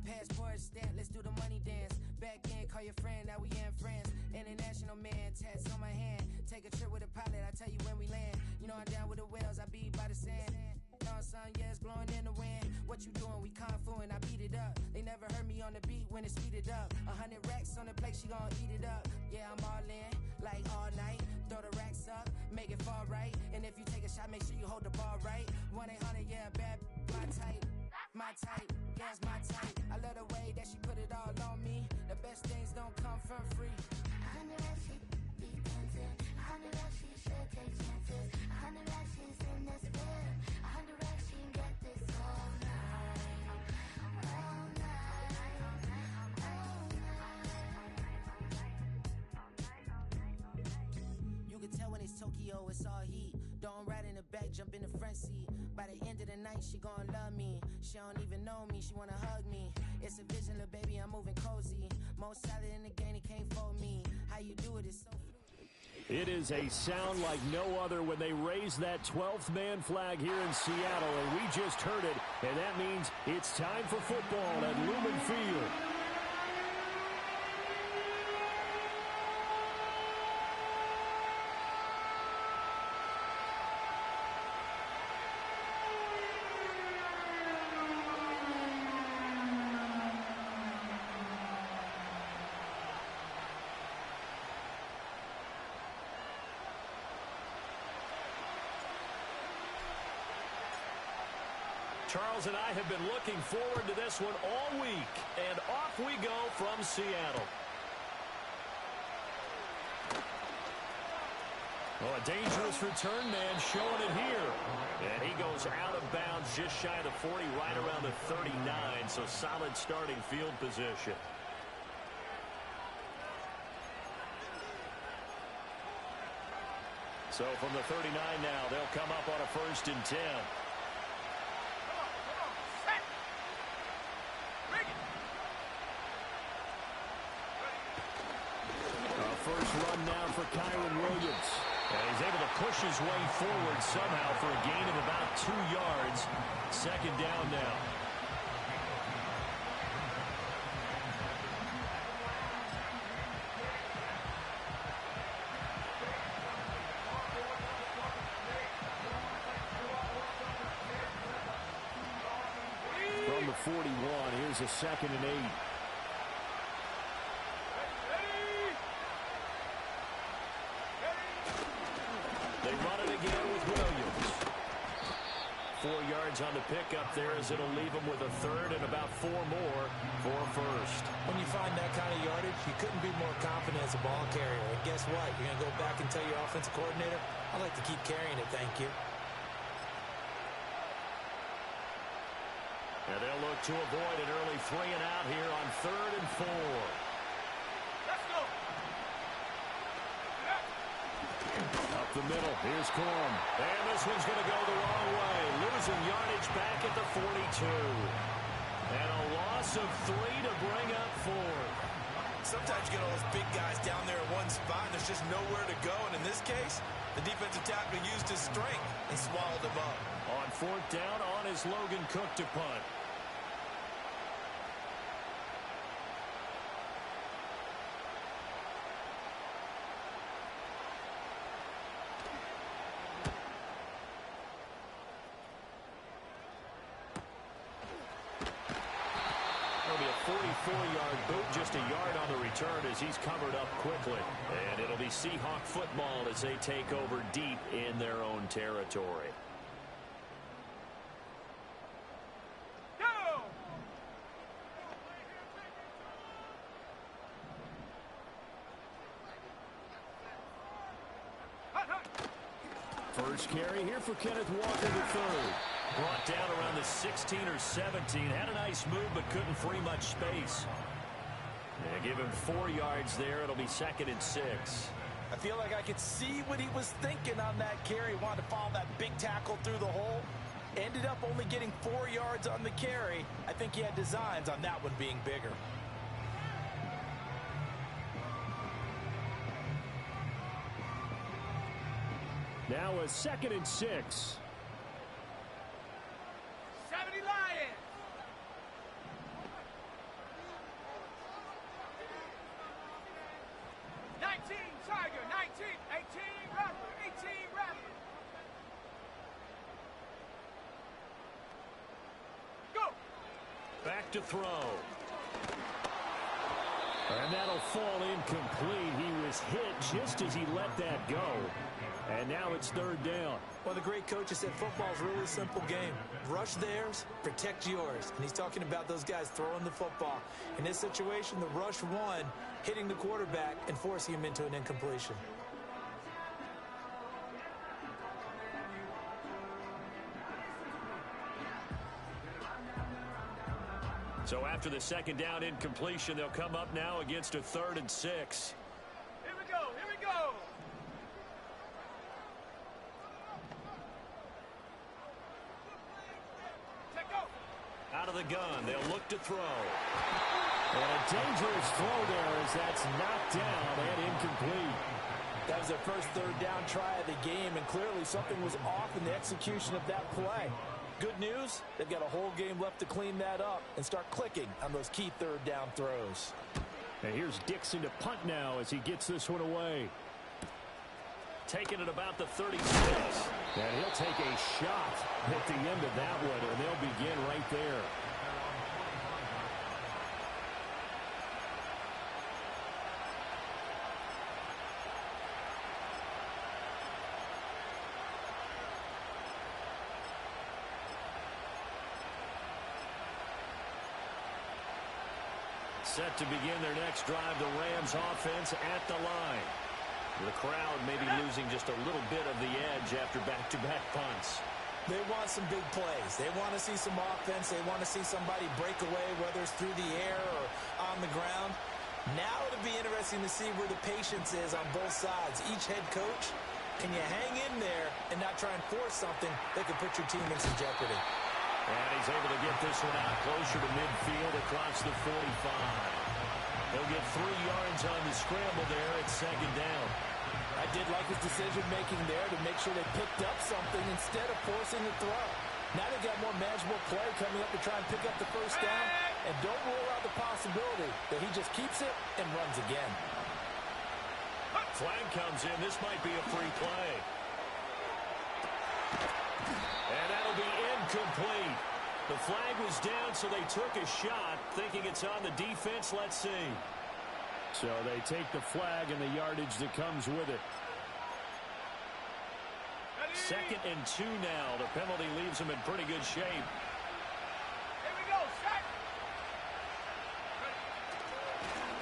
Passport stamp, let's do the money dance. Back in, call your friend, now we in France. International man, tats on my hand. Take a trip with a pilot, I tell you when we land. You know I'm down with the whales, I be by the sand. On sun, yeah, it's blowing in the wind. What you doing? We kung fu and I beat it up. They never heard me on the beat when it speeded up. 100 racks on the plate, she gon' eat it up. Yeah, I'm all in, like all night. Throw the racks up, make it fall right. And if you take a shot, make sure you hold the ball right. 1-800, yeah, bad, my type. My type, yeah, it's my type. I love the way that she put it all on me. The best things don't come for free. 100 racks, she be dancing. 100 racks, she should take chances. 100 racks, she's in this bed. 100 racks, she can get this all night. All night. All night. You can tell when it's Tokyo, it's all heat. Don't ride in the back, jump in the front seat. By the end of the night, she gon' love me. She don't even know me, she wanna hug me. It's a vision, little baby, I'm moving cozy. Most solid in the game, he can't fold me. How you do it is so fluid. It is a sound like no other when they raise that 12th man flag here in Seattle, and we just heard it, and that means it's time for football at Lumen Field. Charles and I have been looking forward to this one all week, and off we go from Seattle. Oh, a dangerous return man showing it here. And he goes out of bounds just shy of the 40, right around the 39, so solid starting field position. So from the 39 now, they'll come up on a 1st and 10. First run now for Kyron Williams. And he's able to push his way forward somehow for a gain of about 2 yards. 2nd down now. From the 41, here's a 2nd and 8. They run it again with Williams. 4 yards on the pickup there as it'll leave them with a 3rd and about 4 more for a 1st. When you find that kind of yardage, you couldn't be more confident as a ball carrier. And guess what? You're going to go back and tell your offensive coordinator, I'd like to keep carrying it, thank you. And they'll look to avoid an early 3 and out here on 3rd and 4. Up the middle, here's Corum. And this one's going to go the wrong way. Losing yardage back at the 42. And a loss of 3 to bring up 4. Sometimes you get all those big guys down there in one spot, and there's just nowhere to go. And in this case, the defensive tackle used his strength and swallowed him up. On 4th down, on is Logan Cook to punt. It'll be a 44-yard boot, just a yard on the return as he's covered up quickly. And it'll be Seahawk football as they take over deep in their own territory. First carry here for Kenneth Walker III. Brought down around the 16 or 17. Had a nice move, but couldn't free much space. And give him 4 yards there. It'll be 2nd and 6. I feel like I could see what he was thinking on that carry. Wanted to follow that big tackle through the hole. Ended up only getting 4 yards on the carry. I think he had designs on that one being bigger. Now a 2nd and 6. 70 Lions. look to throw. And that'll fall incomplete. He was hit just as he let that go. And now it's third down. Well, the great coach has said football's a really simple game. Rush theirs, protect yours. And he's talking about those guys throwing the football. In this situation, the rush won, hitting the quarterback and forcing him into an incompletion. So after the second down incompletion, they'll come up now against a 3rd and 6. Here we go, here we go. Out of the gun, they'll look to throw. And a dangerous throw there as that's knocked down and incomplete. That was their first third down try of the game, and clearly something was off in the execution of that play. Good news, they've got a whole game left to clean that up and start clicking on those key third down throws. And here's Dixon to punt now as he gets this one away. Taking it about the 36. And he'll take a shot at the end of that one, and they'll begin right there. Set to begin their next drive, the Rams offense at the line. The crowd may be losing just a little bit of the edge after back-to-back punts. They want some big plays. They want to see some offense. They want to see somebody break away, whether it's through the air or on the ground. Now it'll be interesting to see where the patience is on both sides. Each head coach, can you hang in there and not try and force something that could put your team in some jeopardy? And he's able to get this one out closer to midfield across the 45. He'll get 3 yards on the scramble there at second down. I did like his decision-making there to make sure they picked up something instead of forcing the throw. Now they've got more manageable play coming up to try and pick up the first down. And don't rule out the possibility that he just keeps it and runs again. Flag comes in. This might be a free play. And that'll be incomplete. The flag was down, so they took a shot, thinking it's on the defense. Let's see. So they take the flag and the yardage that comes with it. 2nd and 2 now. The penalty leaves them in pretty good shape. Here we go, set.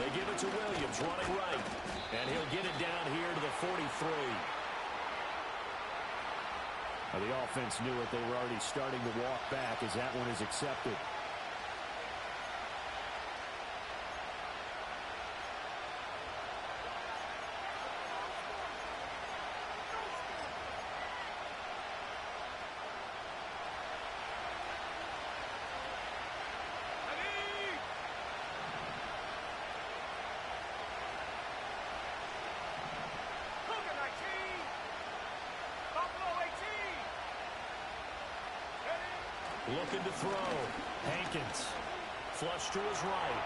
They give it to Williams, running right. And he'll get it down here to the 43. Now, the offense knew it. They were already starting to walk back as that one is accepted. Looking to throw. Hankins. Flush to his right.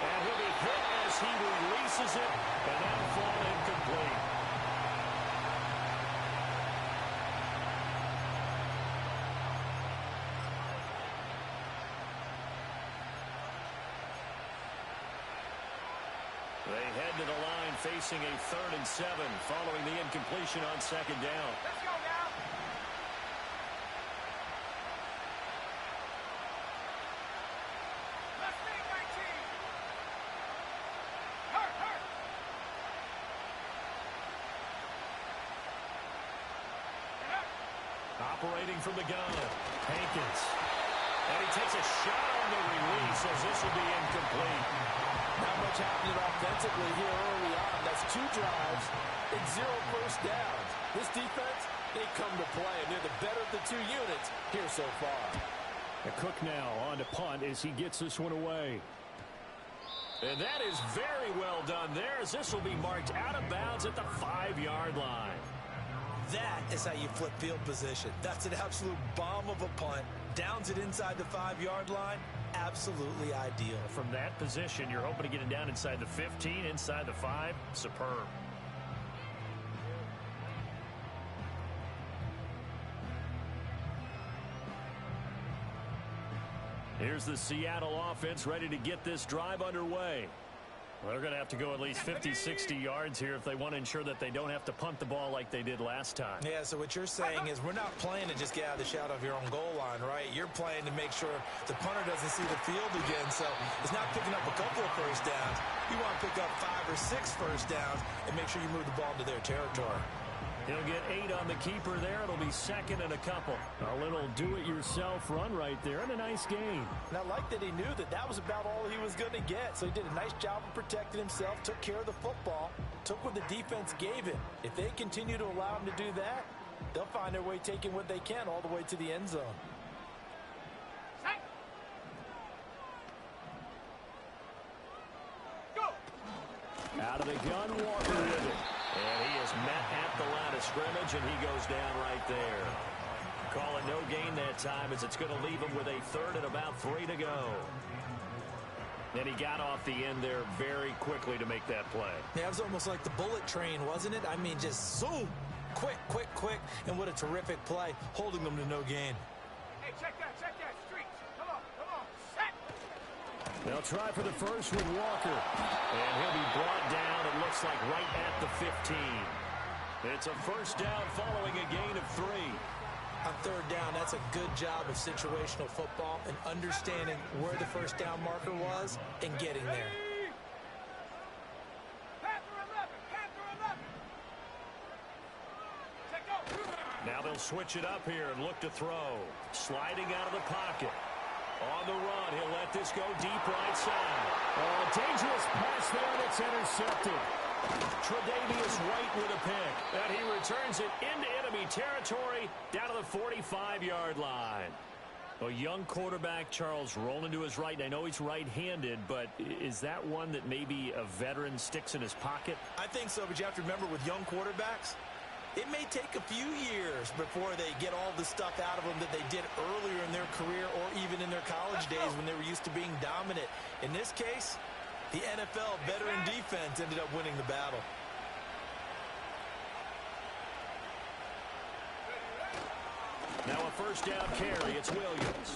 And he'll be hit as he releases it. And that'll fall incomplete. They head to the line facing a 3rd and 7 following the incompletion on second down. Let's go now. Operating from the gun, Hankins. And he takes a shot on the release as this will be incomplete. Not much happening offensively here early on. That's 2 drives and 0 first downs. This defense, they come to play, and they're the better of the 2 units here so far. A Cook now on to punt as he gets this one away. And that is very well done there as this will be marked out of bounds at the 5-yard line. That is how you flip field position. That's an absolute bomb of a punt. Downs it inside the 5-yard line. Absolutely ideal. From that position, you're hoping to get it down inside the 15, inside the 5. Superb. Here's the Seattle offense ready to get this drive underway. Well, they're going to have to go at least 50, 60 yards here if they want to ensure that they don't have to punt the ball like they did last time. Yeah, so what you're saying is we're not playing to just get out of the shadow of your own goal line, right? You're playing to make sure the punter doesn't see the field again. So it's not picking up a couple of first downs. You want to pick up 5 or 6 first downs and make sure you move the ball into their territory. He'll get 8 on the keeper there. It'll be second and a couple. A little do-it-yourself run right there and a nice gain. And I like that he knew that that was about all he was going to get. So he did a nice job of protecting himself, took care of the football, took what the defense gave him. If they continue to allow him to do that, they'll find their way taking what they can all the way to the end zone. Out of the gun, Walker with it. And he is met at the line of scrimmage, and he goes down right there. Call it no gain that time as it's going to leave him with a third and about 3 to go. And he got off the end there very quickly to make that play. Yeah, it was almost like the bullet train, wasn't it? I mean, just zoom. Quick, quick, quick. And what a terrific play, holding them to no gain. Hey, check that, street. Come on, set. They'll try for the first with Walker. And he'll be brought down, it looks like right at the 15. It's a first down following a gain of 3. On third down, that's a good job of situational football and understanding where the first down marker was and getting there. Now they'll switch it up here and look to throw. Sliding out of the pocket. On the run, he'll let this go deep right side. Oh, dangerous pass there, and it's intercepted. Tre'Davious White with a pick. And he returns it into enemy territory down to the 45-yard line. A young quarterback, Charles, rolling to his right. I know he's right-handed, but is that one that maybe a veteran sticks in his pocket? I think so, but you have to remember with young quarterbacks, it may take a few years before they get all the stuff out of them that they did earlier in their career or even in their college days when they were used to being dominant. In this case, the NFL veteran defense ended up winning the battle. Now a first down carry. It's Williams.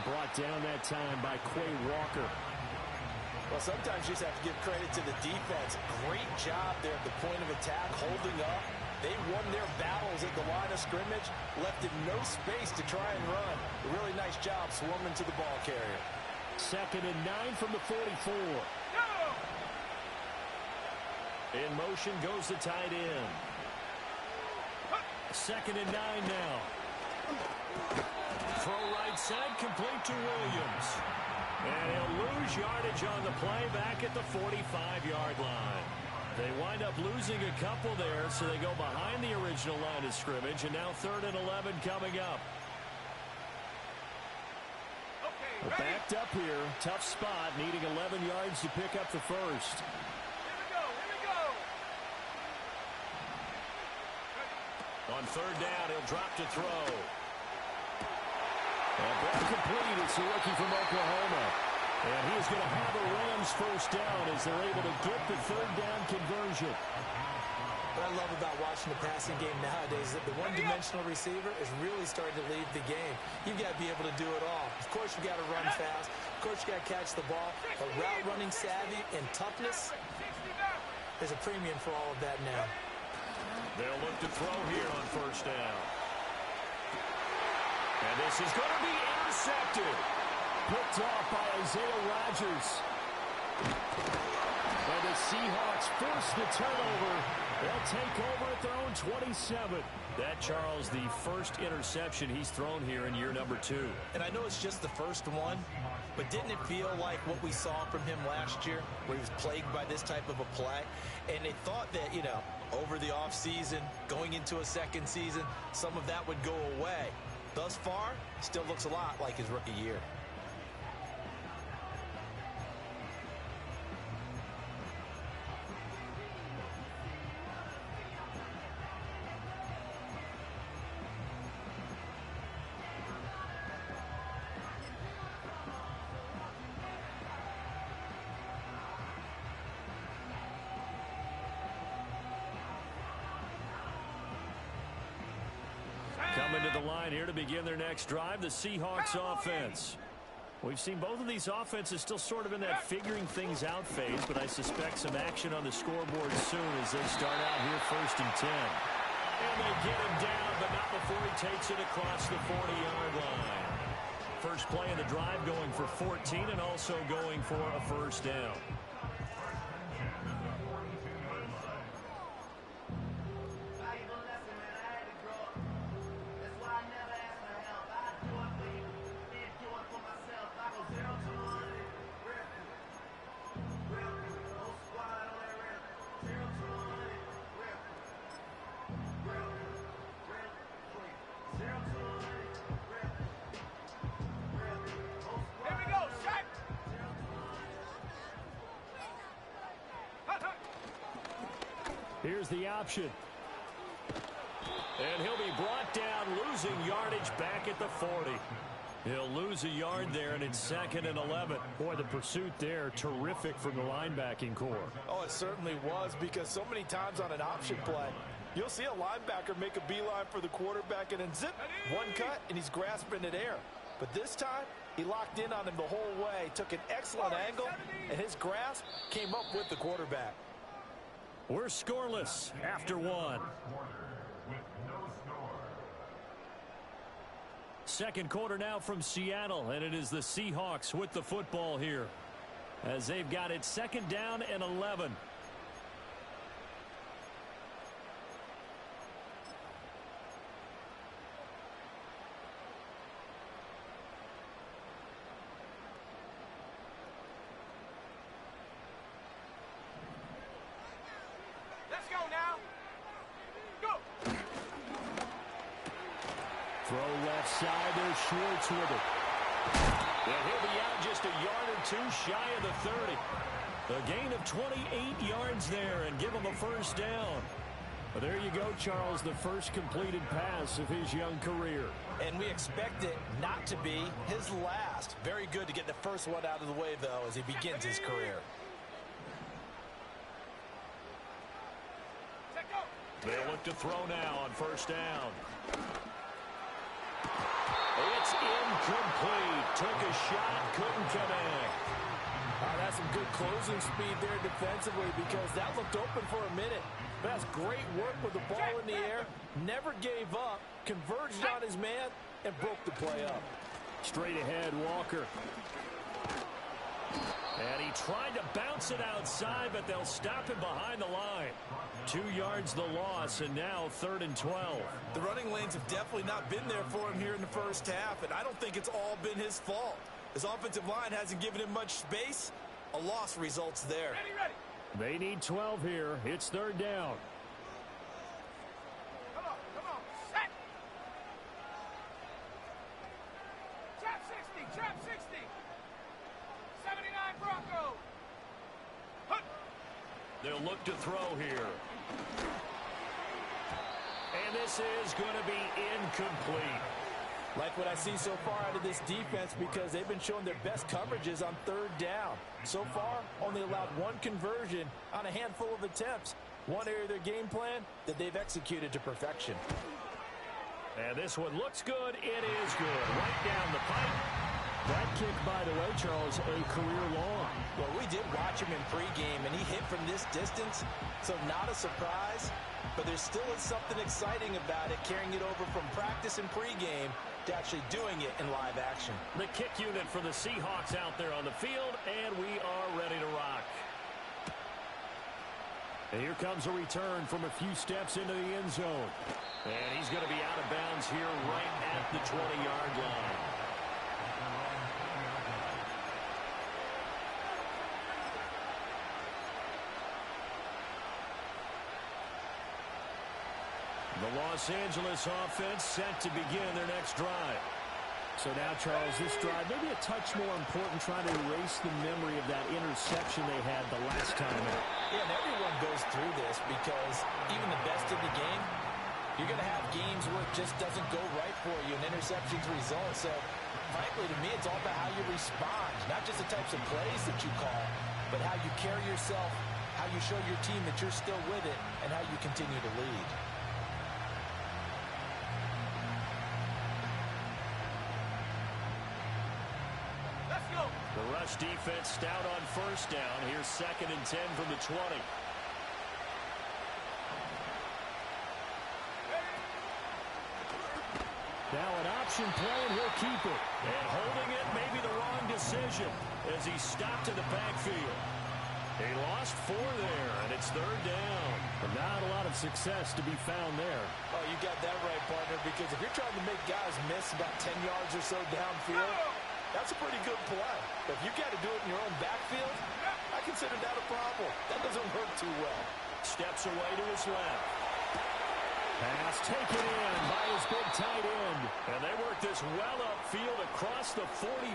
Brought down that time by Quay Walker. Well, sometimes you just have to give credit to the defense. Great job there at the point of attack, holding up. They won their battles at the line of scrimmage, left him no space to try and run. A really nice job swarming to the ball carrier. Second and 9 from the 44. In motion goes the tight end. Second and 9 now. Throw right side, complete to Williams. And he'll lose yardage on the play back at the 45-yard line. They wind up losing a couple there, so they go behind the original line of scrimmage, and now 3rd and 11 coming up. Okay, Backed up here, tough spot, needing 11 yards to pick up the first. Here we go. On 3rd down, he'll drop to throw. And ball complete. It's the rookie from Oklahoma. And he's going to have a Rams first down as they're able to get the 3rd down conversion. What I love about watching the passing game nowadays is that the one-dimensional receiver is really starting to lead the game. You've got to be able to do it all. Of course, you've got to run fast. Of course, you've got to catch the ball. But route running savvy and toughness, there's a premium for all of that now. They'll look to throw here on first down. And this is going to be intercepted. Picked off by Isaiah Rodgers. And the Seahawks force the turnover. They'll take over at their own 27. That, Charles, the first interception he's thrown here in year number 2. And I know it's just the first one, but didn't it feel like what we saw from him last year, where he was plagued by this type of a play? And they thought that, over the offseason, going into a second season, some of that would go away. Thus far, still looks a lot like his rookie year. Coming to at the line here to begin their next drive, the Seahawks offense. We've seen both of these offenses still sort of in that figuring things out phase, but I suspect some action on the scoreboard soon as they start out here 1st and 10. And they get him down, but not before he takes it across the 40-yard line. First play of the drive going for 14 and also going for a first down. Here's the option. And he'll be brought down, losing yardage back at the 40. He'll lose a yard there, and it's 2nd and 11. Boy, the pursuit there, terrific from the linebacking core. Oh, it certainly was, because so many times on an option play, you'll see a linebacker make a beeline for the quarterback, and then zip, one cut, and he's grasping at air. But this time, he locked in on him the whole way, took an excellent angle, and his grasp came up with the quarterback. We're scoreless after one. Second quarter now from Seattle, and it is the Seahawks with the football here as they've got it 2nd down and 11. Throw left side, there's Schwartz with it. And he'll be out just a yard or two shy of the 30. A gain of 28 yards there and give him a first down. Well, there you go, Charles, the first completed pass of his young career. And we expect it not to be his last. Very good to get the first one out of the way, though, as he begins his career. They'll look to throw now on first down. It's incomplete. Took a shot, couldn't connect. That's some good closing speed there defensively, because that looked open for a minute. That's great work with the ball in the air. Never gave up, converged on his man, and broke the play up. Straight ahead, Walker. And he tried to bounce it outside, but they'll stop him behind the line. 2 yards the loss, and now 3rd and 12. The running lanes have definitely not been there for him here in the first half, and I don't think it's all been his fault. His offensive line hasn't given him much space. A loss results there. Ready. They need 12 here. It's 3rd down. Come on. Set. Trap 60. 79 Broncos. They'll look to throw here. And this is going to be incomplete. Like what I see so far out of this defense, because they've been showing their best coverages on 3rd down. So far, only allowed 1 conversion on a handful of attempts. One area of their game plan that they've executed to perfection. And this one looks good. It is good. Right down the pipe. That kick, by the way, Charles, a career long. Well, we did watch him in pregame, and he hit from this distance, so not a surprise. But there still is something exciting about it, carrying it over from practice and pregame to actually doing it in live action. The kick unit for the Seahawks out there on the field, and we are ready to rock. And here comes a return from a few steps into the end zone. And he's going to be out of bounds here right at the 20-yard line. The Los Angeles offense set to begin their next drive. So now, Charles, this drive maybe a touch more important, trying to erase the memory of that interception they had the last time out. Yeah, and everyone goes through this, because even the best in the game, you're going to have games where it just doesn't go right for you, and interceptions result. So, frankly, to me, it's all about how you respond, not just the types of plays that you call, but how you carry yourself, how you show your team that you're still with it, and how you continue to lead. The rush defense stout on first down. Here's 2nd and 10 from the 20. Now an option play, and he'll keep it. And holding it may be the wrong decision as he stopped in the backfield. He lost 4 there, and it's 3rd down. But not a lot of success to be found there. Oh, you got that right, partner, because if you're trying to make guys miss about 10 yards or so downfield, that's a pretty good play. But if you've got to do it in your own backfield, I consider that a problem. That doesn't work too well. Steps away to his left. Pass taken in by his big tight end. And they work this well upfield across the 45.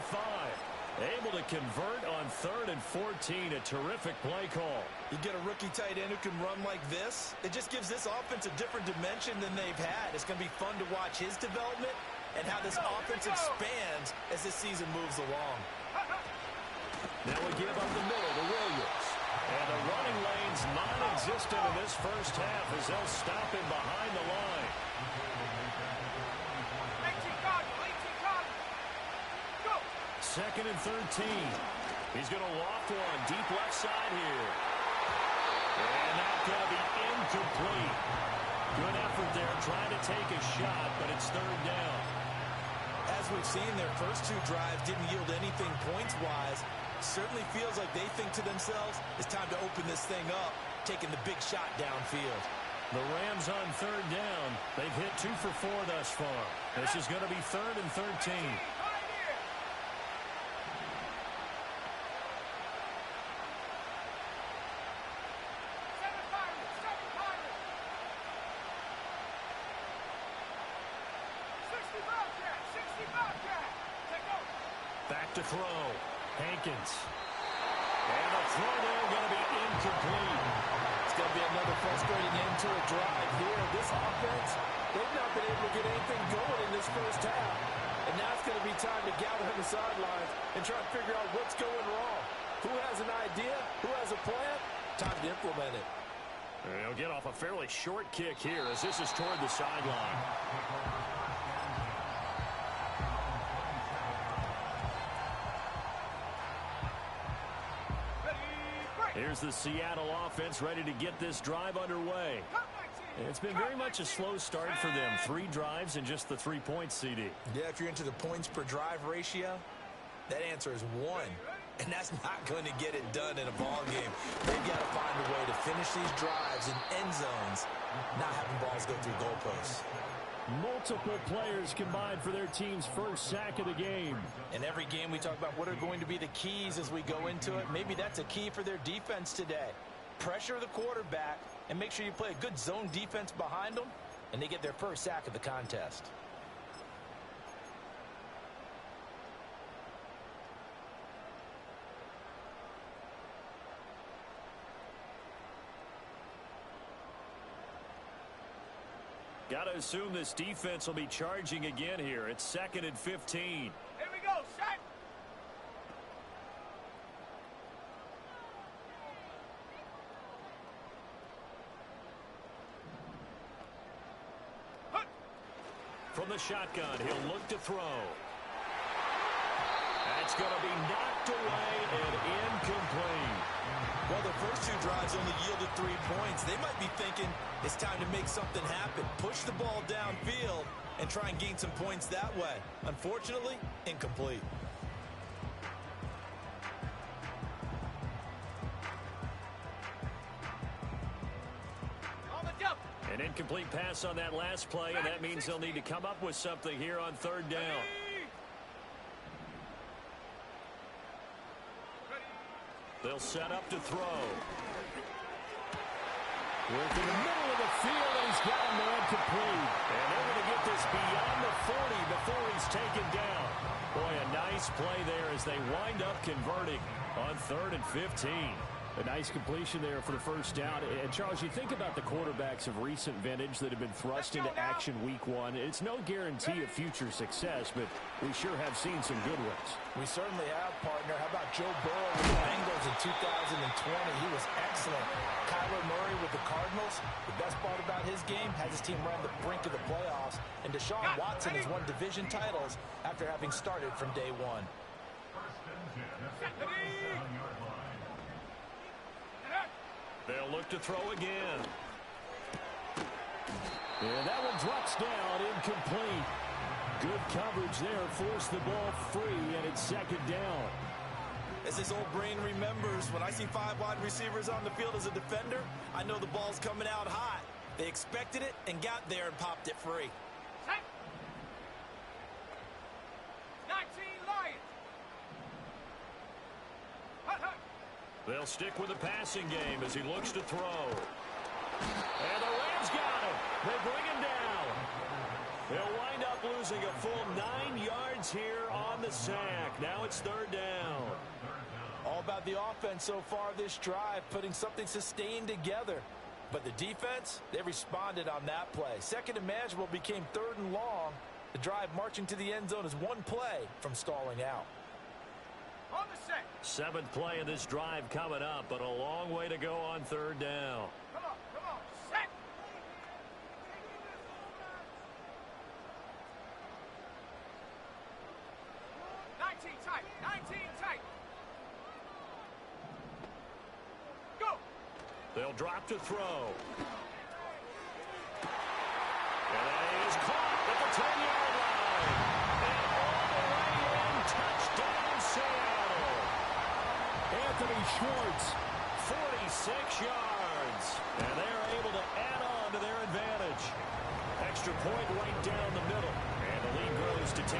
Able to convert on 3rd and 14. A terrific play call. You get a rookie tight end who can run like this. It just gives this offense a different dimension than they've had. It's going to be fun to watch his development and how this offense expands as this season moves along. Now we give up the middle to Williams. And the running lane's non-existent in this first half as they'll stop him behind the line. 2nd and 13. He's going to loft one deep left side here. And that's going to be incomplete. Good effort there trying to take a shot, but it's 3rd down. As we've seen, their first 2 drives didn't yield anything points-wise. Certainly feels like they think to themselves, it's time to open this thing up, taking the big shot downfield. The Rams on 3rd down. They've hit 2 for 4 thus far. This is going to be 3rd and 13. Back to throw. Hankins. And the throw there going to be incomplete. It's going to be another frustrating end to a drive here. This offense, they've not been able to get anything going in this first half. And now it's going to be time to gather on the sidelines and try to figure out what's going wrong. Who has an idea? Who has a plan? Time to implement it. He'll get off a fairly short kick here as this is toward the sideline. Here's the Seattle offense ready to get this drive underway. It's been very much a slow start for them. 3 drives and just the 3 points, CD. Yeah, if you're into the points per drive ratio, that answer is 1. And that's not going to get it done in a ball game. They've got to find a way to finish these drives in end zones, not having balls go through goalposts. Multiple players combined for their team's first sack of the game. In every game we talk about what are going to be the keys as we go into it. Maybe that's a key for their defense today. Pressure the quarterback and make sure you play a good zone defense behind them, and they get their first sack of the contest. Got to assume this defense will be charging again here. It's 2nd and 15. Here we go, set. From the shotgun, he'll look to throw. That's going to be knocked away and incomplete. Well, the first 2 drives only yielded 3 points. They might be thinking it's time to make something happen. Push the ball downfield and try and gain some points that way. Unfortunately, incomplete. An incomplete pass on that last play, and that means they'll need to come up with something here on 3rd down. They'll set up to throw. Working the middle of the field, and he's got a man complete. And they're going to get this beyond the 40 before he's taken down. Boy, a nice play there as they wind up converting on 3rd and 15. A nice completion there for the first down. And, Charles, you think about the quarterbacks of recent vintage that have been thrust into action week 1. It's no guarantee of future success, but we sure have seen some good ones. We certainly have, partner. How about Joe Burrow with the Bengals in 2020? He was excellent. Kyler Murray with the Cardinals. The best part about his game has his team around the brink of the playoffs. And Deshaun Watson has won division titles after having started from day 1. They'll look to throw again. And that one drops down, incomplete. Good coverage there, forced the ball free, and it's second down. As his old brain remembers, when I see 5 wide receivers on the field as a defender, I know the ball's coming out hot. They expected it and got there and popped it free. 19 Lions. They'll stick with the passing game as he looks to throw. And the Rams got him. They bring him down. They'll wind up losing a full 9 yards here on the sack. Now it's third down. All about the offense so far this drive, putting something sustained together. But the defense, they responded on that play. Second and manageable became third and long. The drive marching to the end zone is one play from stalling out. On the set. 7th play of this drive coming up, but a long way to go on third down. Come on, set. Nineteen tight. Go. They'll drop to throw. And that is caught at the 10-yard line. And all the way in, touchdown Seattle. Anthony Schwartz, 46 yards. And they're able to add on to their advantage. Extra point right down the middle. And the lead grows to 10-0.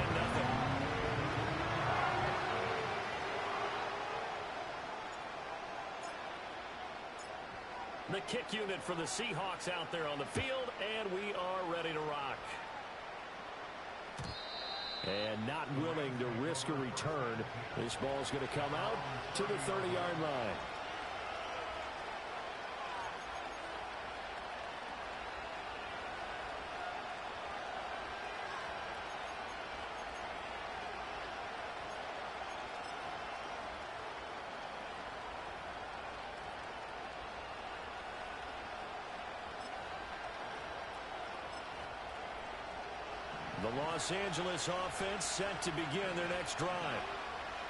The kick unit for the Seahawks out there on the field, and we are ready to rock. and not willing to risk a return. This ball's going to come out to the 30-yard line. The Los Angeles offense set to begin their next drive.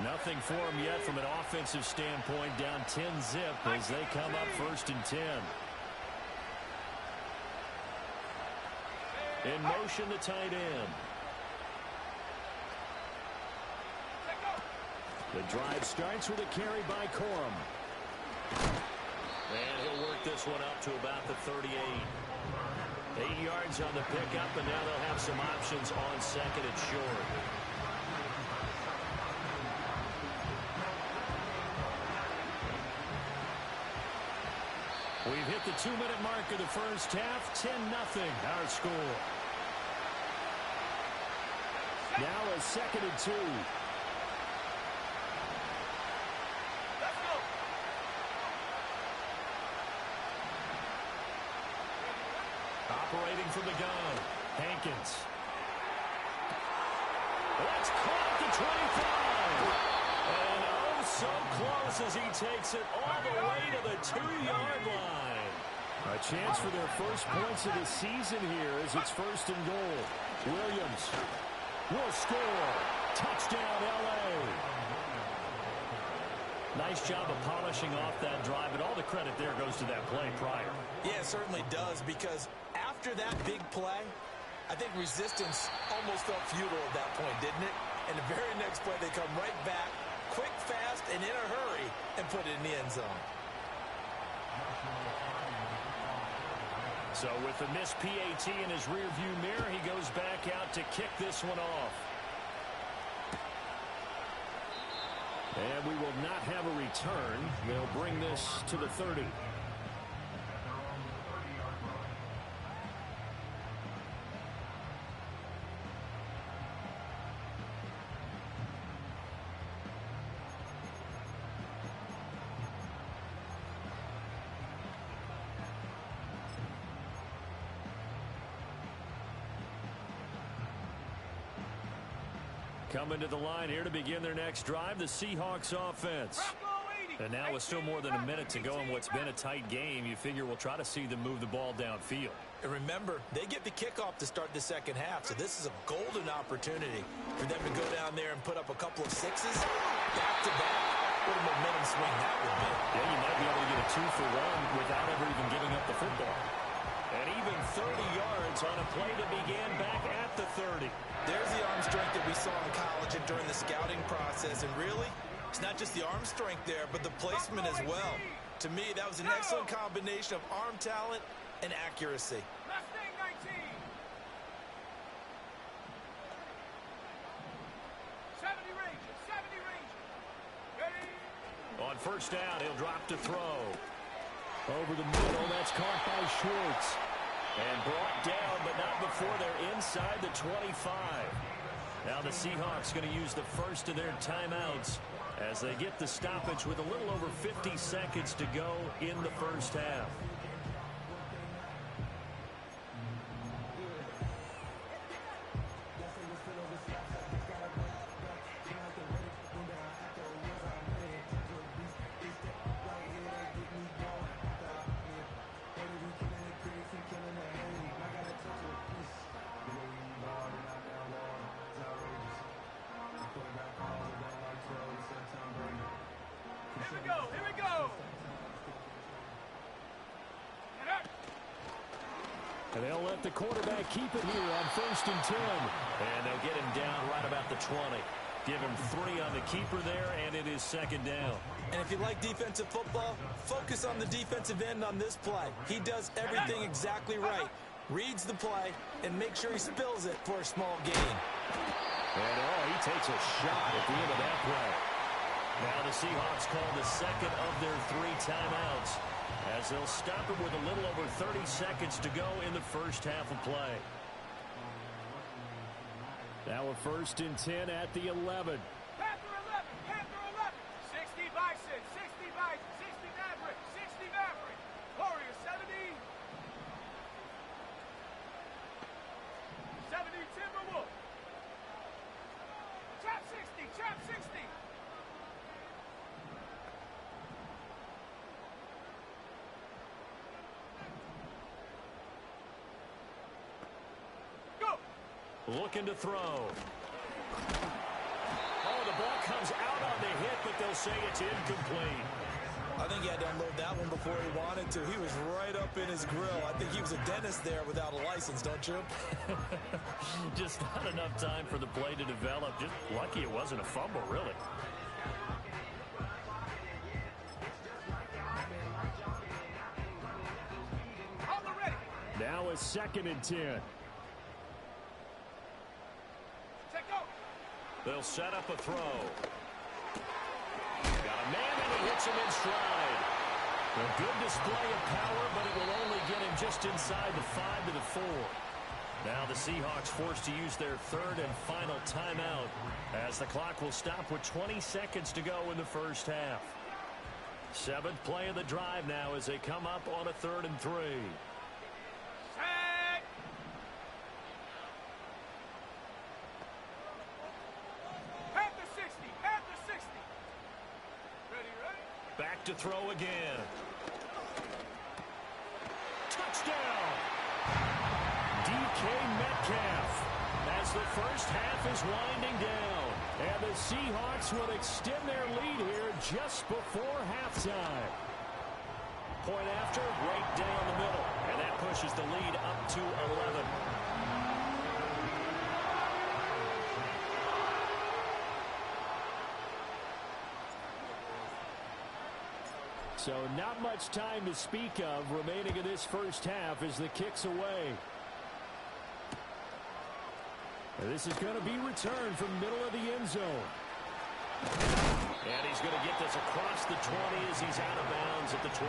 Nothing for them yet from an offensive standpoint, down 10-0 as they come up 1st and 10. In motion, the tight end. The drive starts with a carry by Corum. And he'll work this one up to about the 38. 8 yards on the pickup, and now they'll have some options on second and short. We've hit the 2-minute mark of the first half. 10-0 our score. Now a 2nd and 2. Operating from the gun, Hankins. That's caught at the 25. And oh, so close as he takes it all the way to the 2-yard line. A chance for their first points of the season here as it's 1st and goal. Williams will score. Touchdown, L.A. Nice job of polishing off that drive, but all the credit there goes to that play prior. Yeah, it certainly does, because after that big play, I think resistance almost felt futile at that point, didn't it? And the very next play, they come right back, quick, fast, and in a hurry, and put it in the end zone. So with the missed PAT in his rearview mirror, he goes back out to kick this one off. And we will not have a return. They'll bring this to the 30. Coming to the line here to begin their next drive, the Seahawks offense. Bronco 80. And now with still more than a minute to go in what's been a tight game, you figure we'll try to see them move the ball downfield. And remember, they get the kickoff to start the second half, so this is a golden opportunity for them to go down there and put up a couple of sixes back-to-back. What a momentum swing that would be. Yeah, you might be able to get a 2-for-1 without ever even giving up the football. And even 30 yards on a play that began back at the 30. There's the arm strength that we saw in college and during the scouting process. And really, it's not just the arm strength there, but the placement as well. To me, that was an excellent combination of arm talent and accuracy. Mustang 19. 70 ranges, 70 ranges. Ready? On first down, he'll drop to throw. Over the middle, that's caught by Schwartz. And brought down, but not before they're inside the 25. Now the Seahawks going to use the first of their timeouts as they get the stoppage with a little over 50 seconds to go in the first half. Here we go. And they'll let the quarterback keep it here on 1st and 10. And they'll get him down right about the 20. Give him 3 on the keeper there, and it is 2nd down. And if you like defensive football, focus on the defensive end on this play. He does everything exactly right. Reads the play and makes sure he spills it for a small gain. And he takes a shot at the end of that play. Now the Seahawks call the second of their 3 timeouts as they'll stop him with a little over 30 seconds to go in the first half of play. Now a 1st and 10 at the 11. Panther 11, Panther 11. 60 Bison, 60 Bison, 60 Maverick, 60 Maverick. Warrior 70. 70 Timberwolf. Trap 60, trap 60. Looking to throw. Oh, the ball comes out on the hit, but they'll say it's incomplete. I think he had to unload that one before he wanted to. He was right up in his grill. I think he was a dentist there without a license, don't you? Just not enough time for the play to develop. Just lucky it wasn't a fumble, really. Now a 2nd and 10. They'll set up a throw. Got a man, and he hits him in stride. A good display of power, but it will only get him just inside the 5 to the 4. Now the Seahawks forced to use their 3rd and final timeout as the clock will stop with 20 seconds to go in the first half. 7th play of the drive now as they come up on a 3rd and 3. Back to throw again. Touchdown! DK Metcalf as the first half is winding down. And the Seahawks will extend their lead here just before halftime. Point after, right down the middle. And that pushes the lead up to 11. So not much time to speak of remaining in this first half as the kick's away. And this is going to be returned from middle of the end zone. And he's going to get this across the 20 as he's out of bounds at the 23.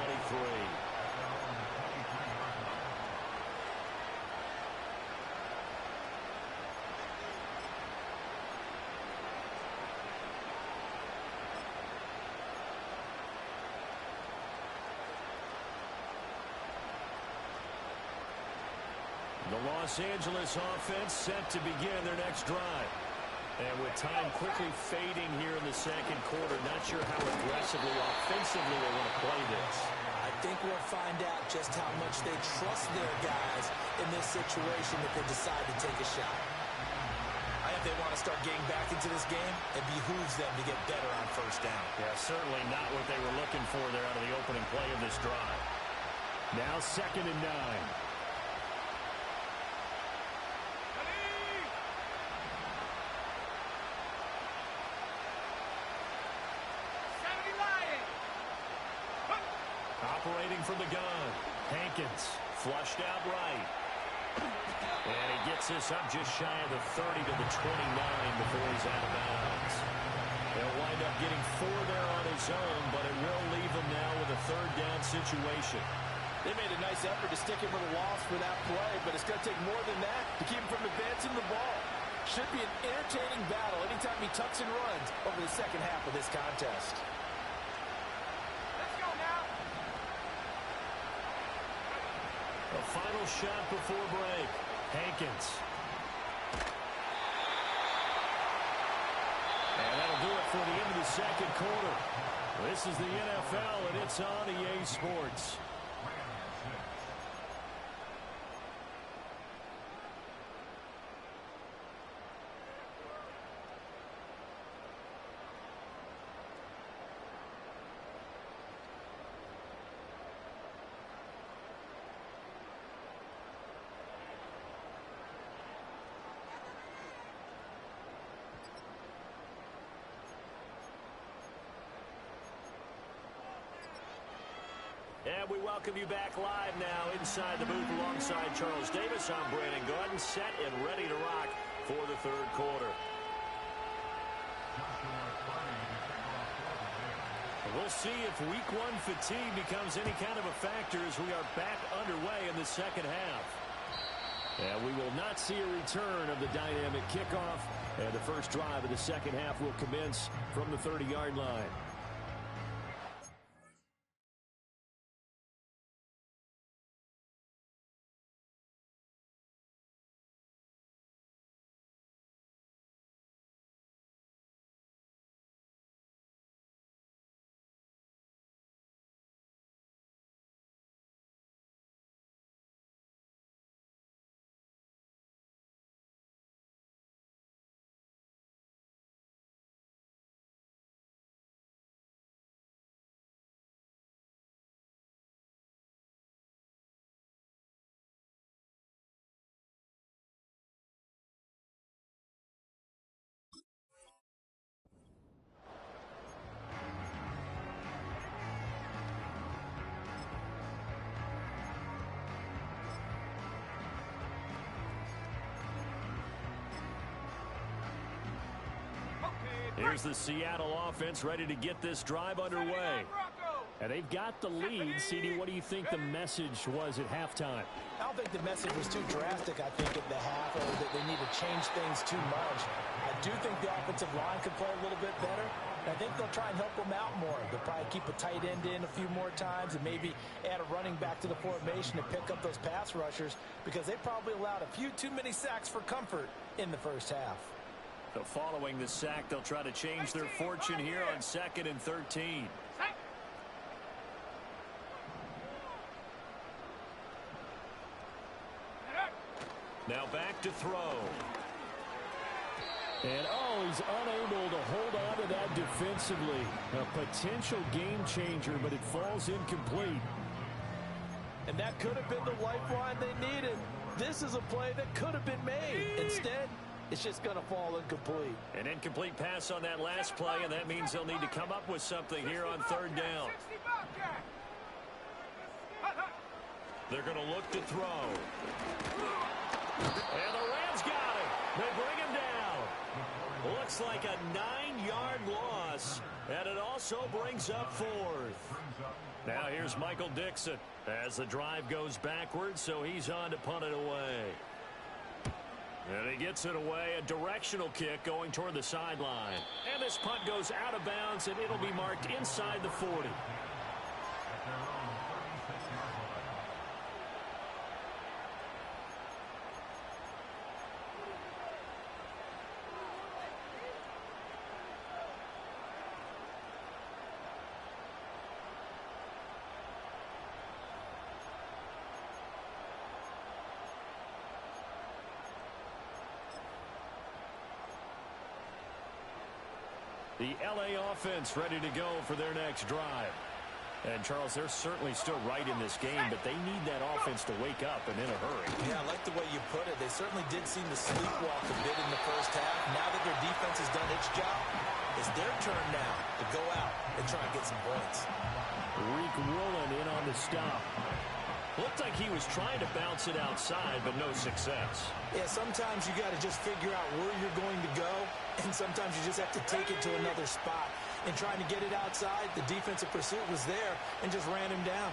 The Los Angeles offense set to begin their next drive. And with time quickly fading here in the second quarter, not sure how aggressively, offensively they want to play this. I think we'll find out just how much they trust their guys in this situation if they decide to take a shot. I think they want to start getting back into this game. It behooves them to get better on first down. Yeah, certainly not what they were looking for there out of the opening play of this drive. Now 2nd and 9. Operating from the gun. Hankins flushed out right. And he gets this up just shy of the 30 to the 29 before he's out of bounds. He'll wind up getting 4 there on his own, but it will leave him now with a 3rd down situation. They made a nice effort to stick him with a loss for that play, but it's going to take more than that to keep him from advancing the ball. Should be an entertaining battle anytime he tucks and runs over the second half of this contest. A final shot before break. Hankins. And that'll do it for the end of the second quarter. This is the NFL, and it's on EA Sports. And we welcome you back live now inside the booth alongside Charles Davis. I'm Brandon Gordon, set and ready to rock for the 3rd quarter. We'll see if week 1 fatigue becomes any kind of a factor as we are back underway in the second half. And we will not see a return of the dynamic kickoff. And the first drive of the second half will commence from the 30-yard line. Here's the Seattle offense ready to get this drive underway. And they've got the lead. CD, what do you think the message was at halftime? I don't think the message was too drastic, I think, at the half, or that they need to change things too much. I do think the offensive line could play a little bit better. I think they'll try and help them out more. They'll probably keep a tight end in a few more times and maybe add a running back to the formation to pick up those pass rushers, because they probably allowed a few too many sacks for comfort in the first half. So following the sack, they'll try to change their fortune here on 2nd and 13. Now back to throw. And, he's unable to hold on to that defensively. A potential game changer, but it falls incomplete. And that could have been the lifeline they needed. This is a play that could have been made. Instead, it's just going to fall incomplete. An incomplete pass on that last play, and that means they'll need to come up with something here on 3rd down. They're going to look to throw. And the Rams got him. They bring him down. Looks like a 9-yard loss, and it also brings up 4th. Now here's Michael Dixon as the drive goes backwards, so he's on to punt it away. And he gets it away, a directional kick going toward the sideline. And this punt goes out of bounds, and it'll be marked inside the 40. The L.A. offense ready to go for their next drive. And, Charles, they're certainly still right in this game, but they need that offense to wake up and in a hurry. Yeah, I like the way you put it. They certainly did seem to sleepwalk a bit in the first half. Now that their defense has done its job, it's their turn now to go out and try and get some points. Reek Woolen in on the stop. Looked like he was trying to bounce it outside, but no success. Yeah, sometimes you got to just figure out where you're going to go, and sometimes you just have to take it to another spot. And trying to get it outside, the defensive pursuit was there and just ran him down.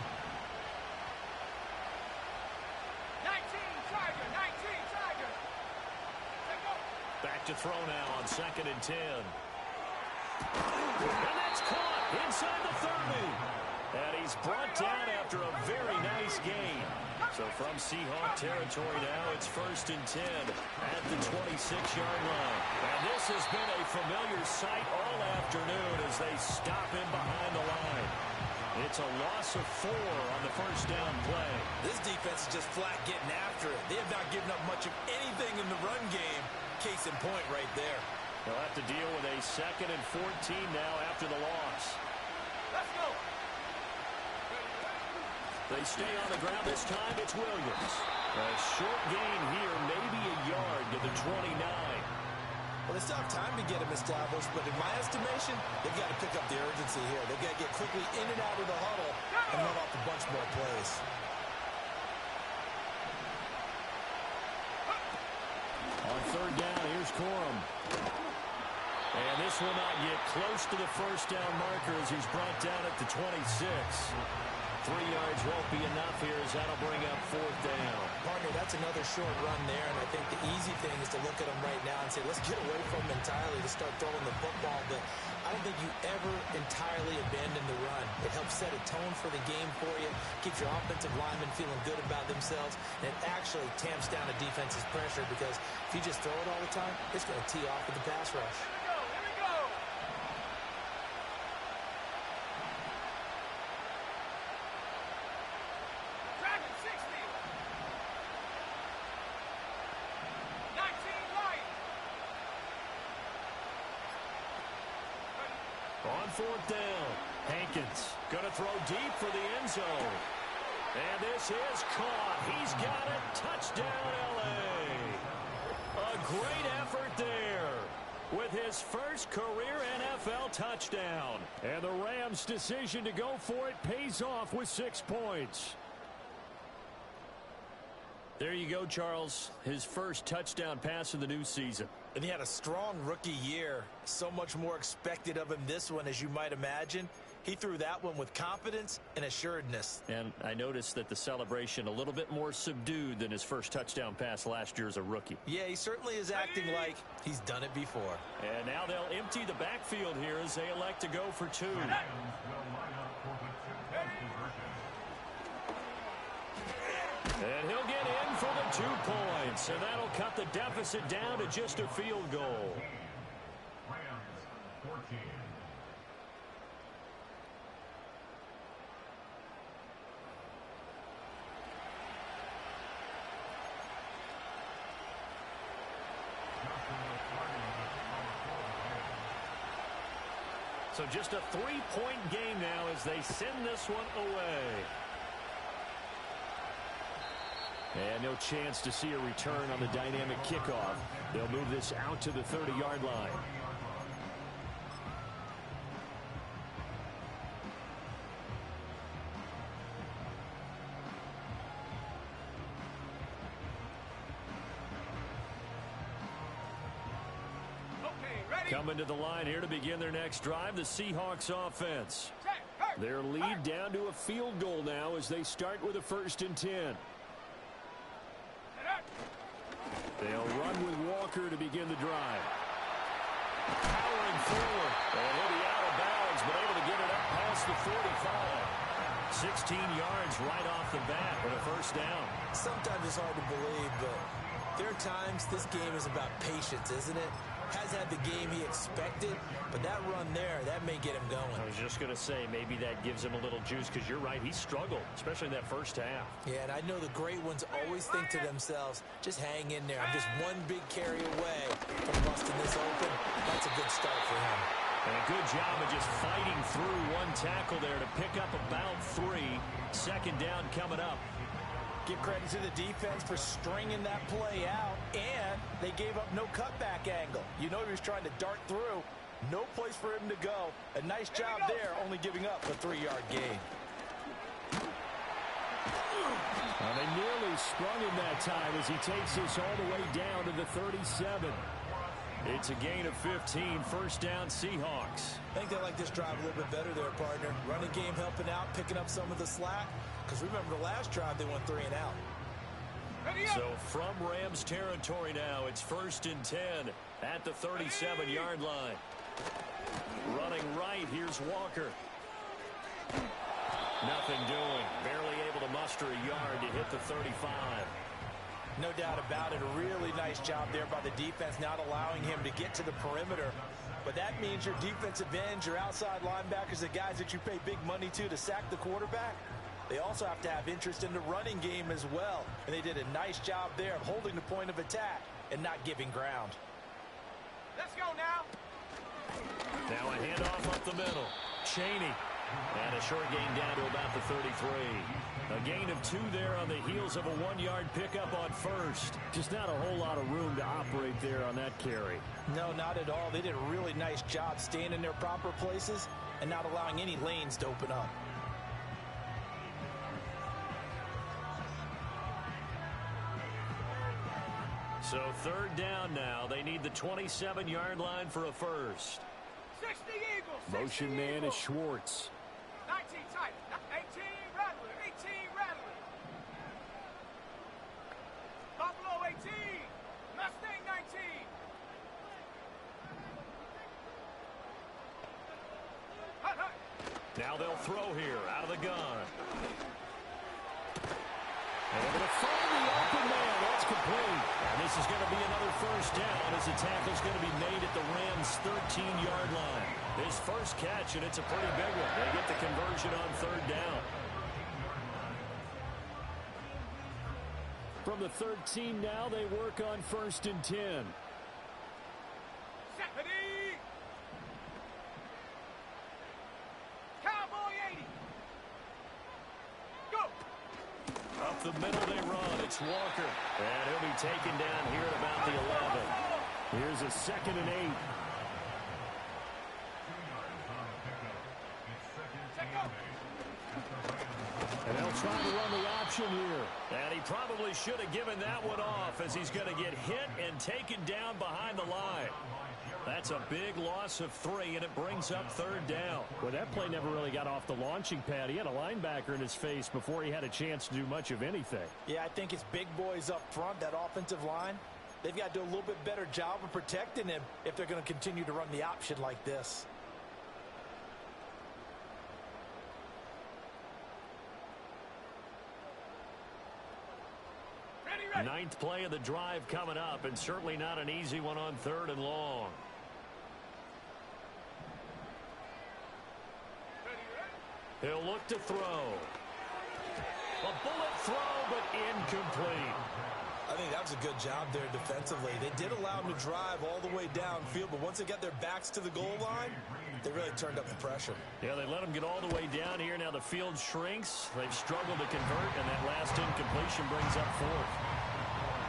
19 Tiger, 19 Tiger. Back to throw now on 2nd and 10. And that's caught inside the 30. And he's brought down after a very nice gain. So from Seahawk territory now, it's 1st and 10 at the 26-yard line. And this has been a familiar sight all afternoon as they stop him behind the line. It's a loss of 4 on the first down play. This defense is just flat getting after it. They have not given up much of anything in the run game. Case in point right there. They'll have to deal with a 2nd and 14 now after the loss. Let's go. They stay on the ground this time. It's Williams. A short gain here, maybe a yard to the 29. Well, they still have time to get him established, but in my estimation, they've got to pick up the urgency here. They've got to get quickly in and out of the huddle and run off a bunch more plays. On 3rd down, here's Corum. And this will not get close to the first down marker as he's brought down at the 26. 3 yards won't be enough here as that'll bring up 4th down. Partner, that's another short run there, and I think the easy thing is to look at him right now and say, let's get away from him entirely to start throwing the football. But I don't think you ever entirely abandon the run. It helps set a tone for the game for you, keeps your offensive linemen feeling good about themselves, and it actually tamps down a defense's pressure because if you just throw it all the time, it's going to tee off with the pass rush. On 4th down, Hankins going to throw deep for the end zone. And this is caught. He's got it. Touchdown, L.A. A great effort there with his first career NFL touchdown. And the Rams' decision to go for it pays off with 6 points. There you go, Charles. His first touchdown pass of the new season. And he had a strong rookie year. So much more expected of him this one, as you might imagine. He threw that one with confidence and assuredness. And I noticed that the celebration a little bit more subdued than his first touchdown pass last year as a rookie. Yeah, he certainly is acting like he's done it before. And now they'll empty the backfield here as they elect to go for 2. And he'll get in for the 2 points. And that'll cut the deficit down to just a field goal. So just a 3-point game now as they send this one away. And no chance to see a return on the dynamic kickoff. They'll move this out to the 30-yard line. Coming to the line here to begin their next drive, the Seahawks offense. Their lead down to a field goal now as they start with a 1st and 10. They'll run with Walker to begin the drive. Powering forward. And he'll be out of bounds, but able to get it up past the 45. 16 yards right off the bat with a 1st down. Sometimes it's hard to believe, but there are times this game is about patience, isn't it? Has had the game he expected, but that run there, that may get him going. I was just going to say, maybe that gives him a little juice, because you're right, he struggled, especially in that first half. Yeah, and I know the great ones always think to themselves, just hang in there. I'm just one big carry away from busting this open. That's a good start for him. And a good job of just fighting through one tackle there to pick up about 3. Second down coming up. Give credit to the defense for stringing that play out, and they gave up no cutback angle. You know he was trying to dart through. No place for him to go. A nice job there, only giving up a 3-yard gain. Well, they nearly sprung him that time as he takes this all the way down to the 37. It's a gain of 15. First down, Seahawks. I think they like this drive a little bit better there, partner. Running game helping out, picking up some of the slack. Because remember the last drive, they went 3 and out. So from Rams territory now, it's first and 10 at the 37-yard line. Running right, here's Walker. Nothing doing. Barely able to muster a yard to hit the 35. No doubt about it. A really nice job there by the defense, not allowing him to get to the perimeter. But that means your defensive ends, your outside linebackers, the guys that you pay big money to sack the quarterback, they also have to have interest in the running game as well. And they did a nice job there of holding the point of attack and not giving ground. Let's go now. Now a handoff up the middle. Chaney. And a short gain down to about the 33. A gain of 2 there on the heels of a 1-yard pickup on first. Just not a whole lot of room to operate there on that carry. No, not at all. They did a really nice job staying in their proper places and not allowing any lanes to open up. So third down now. They need the 27-yard line for a first. 60 Eagles. 60 Motion man Eagles. is Schwartz. 19 tight. 18 Rattler. 18 Rattler. Buffalo 18. Mustang 19. Hut, hut. Now they'll throw here out of the gun. Able to find the open man. That's complete. And this is going to be another first down as the tackle's going to be made at the Rams' 13-yard line. His first catch, and it's a pretty big one. They get the conversion on third down. From the 13 now, they work on first and 10. Stephanie. Cowboy 80. Go. Up the middle they run. It's Walker. And he'll be taken down here at about the 11. Here's a 2nd and 8. And they'll try to run the option here. And he probably should have given that one off as he's going to get hit and taken down behind the line. That's a big loss of 3, and it brings up third down. Well, that play never really got off the launching pad. He had a linebacker in his face before he had a chance to do much of anything. Yeah, I think it's big boys up front, that offensive line. They've got to do a little bit better job of protecting him if they're going to continue to run the option like this. Ready. Ninth play of the drive coming up, and certainly not an easy one on 3rd and long. He'll look to throw. A bullet throw, but incomplete. I think that was a good job there defensively. They did allow him to drive all the way downfield, but once they got their backs to the goal line, they really turned up the pressure. Yeah, they let him get all the way down here. Now the field shrinks. They've struggled to convert, and that last incompletion brings up 4th.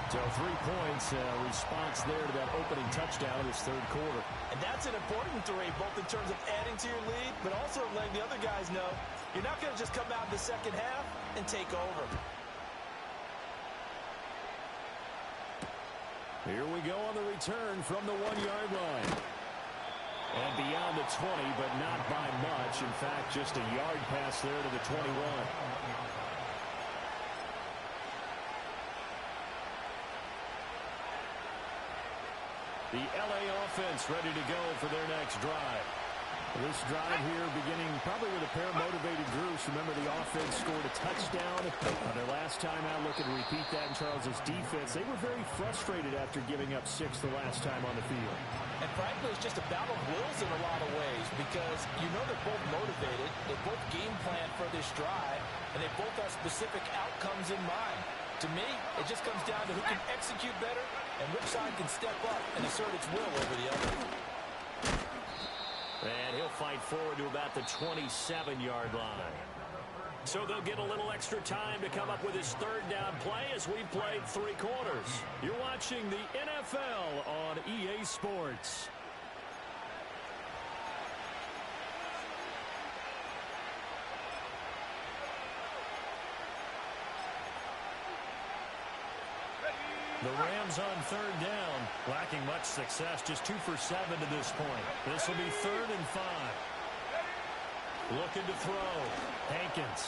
So 3 points, response there to that opening touchdown in this 3rd quarter. And that's an important 3, both in terms of adding to your lead, but also letting the other guys know you're not going to just come out in the second half and take over. Here we go on the return from the 1-yard line. And beyond the 20, but not by much. In fact, just a yard pass there to the 21. The LA offense ready to go for their next drive. This drive here beginning probably with a pair of motivated groups. Remember, the offense scored a touchdown on their last time out. Looking to repeat that in Charles's defense. They were very frustrated after giving up 6 the last time on the field. And frankly, it's just a battle of wills in a lot of ways because you know they're both motivated. They both game plan for this drive, and they both have specific outcomes in mind. To me, it just comes down to who can execute better and which side can step up and assert its will over the other. And he'll fight forward to about the 27-yard line. So they'll get a little extra time to come up with his third down play as we've played 3 quarters. You're watching the NFL on EA Sports. The Rams on third down, lacking much success, just 2 for 7 to this point. This will be 3rd and 5. Looking to throw. Hankins.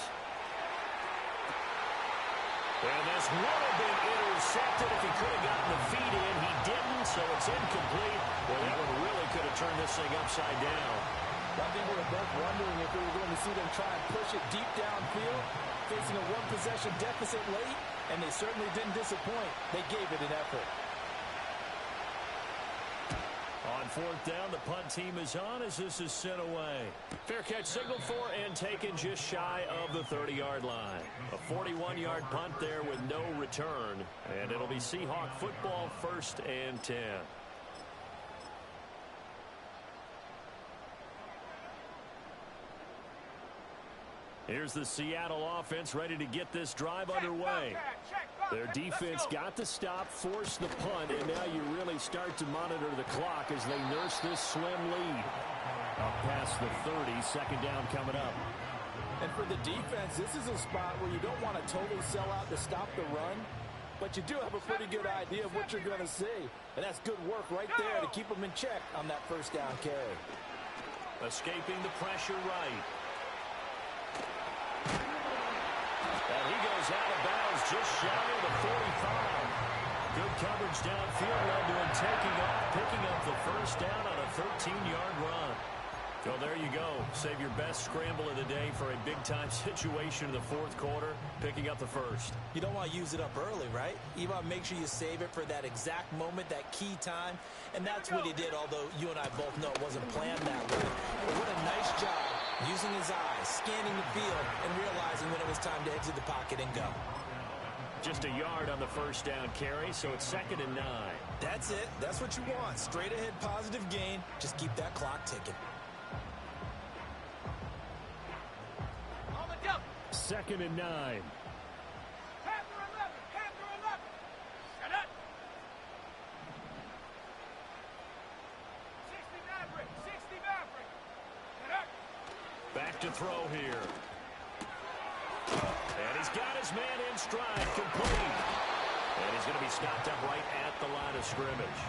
And this would have been intercepted if he could have gotten the feet in. He didn't, so it's incomplete. Well, that one really could have turned this thing upside down. I think we were both wondering if we were going to see them try and push it deep downfield, facing a one-possession deficit late, and they certainly didn't disappoint. They gave it an effort. On 4th down, the punt team is on as this is sent away. Fair catch signaled for and taken just shy of the 30-yard line. A 41-yard punt there with no return, and it'll be Seahawk football 1st and 10. Here's the Seattle offense ready to get this drive underway. Their defense got the stop, forced the punt, and now you really start to monitor the clock as they nurse this slim lead. Up past the 30, 2nd down coming up. And for the defense, this is a spot where you don't want to totally sell out to stop the run, but you do have a pretty good idea of what you're going to see. And that's good work right there to keep them in check on that 1st down carry. Escaping the pressure right. And he goes out of bounds just shy of the 45. Good coverage downfield led to him taking off, picking up the 1st down on a 13-yard run. So there you go. Save your best scramble of the day for a big-time situation in the 4th quarter, picking up the 1st. You don't want to use it up early, right? You want to make sure you save it for that exact moment, that key time. And that's what he did, although you and I both know it wasn't planned that way. But what a nice job using his eyes, scanning the field, and realizing when it was time to exit the pocket and go. Just a yard on the 1st down carry, so it's 2nd and 9. That's it. That's what you want. Straight ahead positive gain. Just keep that clock ticking. 2nd and 9. Panther 11, Panther 11. Shut up. 60 Maverick, 60 Maverick. Shut up. Back to throw here. And he's got his man in stride, complete. And he's going to be stopped up right at the line of scrimmage.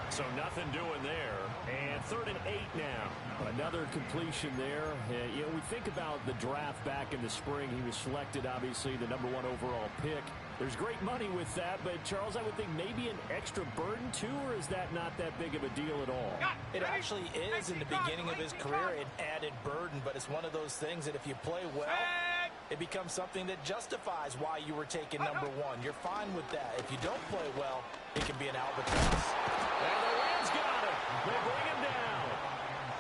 So nothing doing there. And 3rd and 8 now. Another completion there. You know, we think about the draft back in the spring. He was selected, obviously, the #1 overall pick. There's great money with that, but, Charles, I would think maybe an extra burden, too, or is that not that big of a deal at all? It actually is in the beginning of his career, an added burden, but it's one of those things that if you play well, it becomes something that justifies why you were taken #1. You're fine with that. If you don't play well, it can be an albatross. And the Rams got him. They bring him down.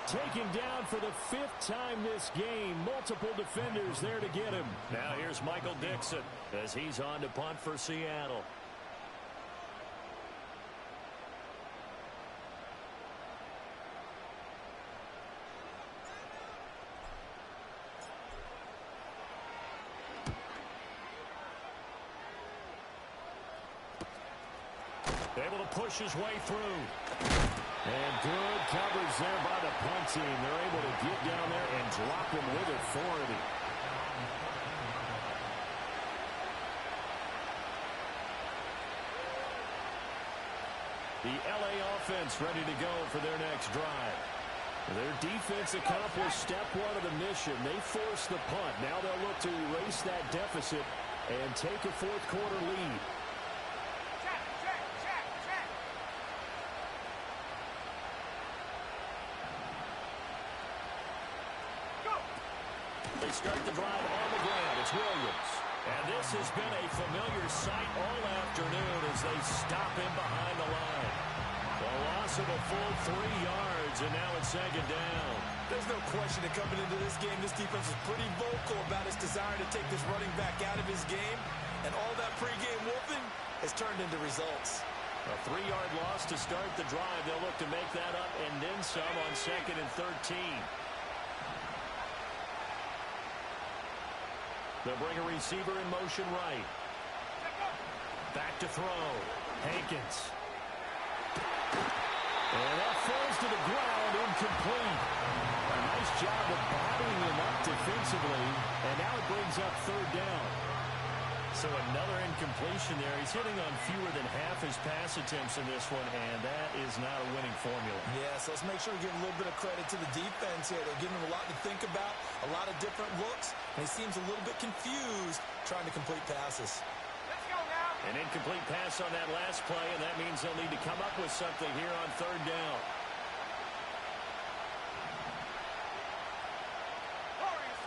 Taken down for the 5th time this game. Multiple defenders there to get him. Now here's Michael Dixon as he's on to punt for Seattle. Able to push his way through. And good coverage there by the punt team. They're able to get down there and drop him with authority. The LA offense ready to go for their next drive. Their defense accomplished step 1 of the mission. They forced the punt. Now they'll look to erase that deficit and take a 4th quarter lead. They start the drive on the ground. It's Williams. And this has been a familiar sight all afternoon as they stop him behind the line. The loss of a full 3 yards, and now it's 2nd down. There's no question that coming into this game, this defense is pretty vocal about its desire to take this running back out of his game. And all that pregame wolfing has turned into results. A 3-yard loss to start the drive. They'll look to make that up and then some on 2nd and 13. They'll bring a receiver in motion right. Back to throw. Hankins. And that falls to the ground, incomplete. A nice job of bottling him up defensively, and now it brings up 3rd down. So another incompletion there. He's hitting on fewer than half his pass attempts in this one, and that is not a winning formula. Yeah, so let's make sure we give a little bit of credit to the defense here. They're giving him a lot to think about, a lot of different looks, and he seems a little bit confused trying to complete passes. Let's go now. An incomplete pass on that last play, and that means they'll need to come up with something here on 3rd down. Warriors,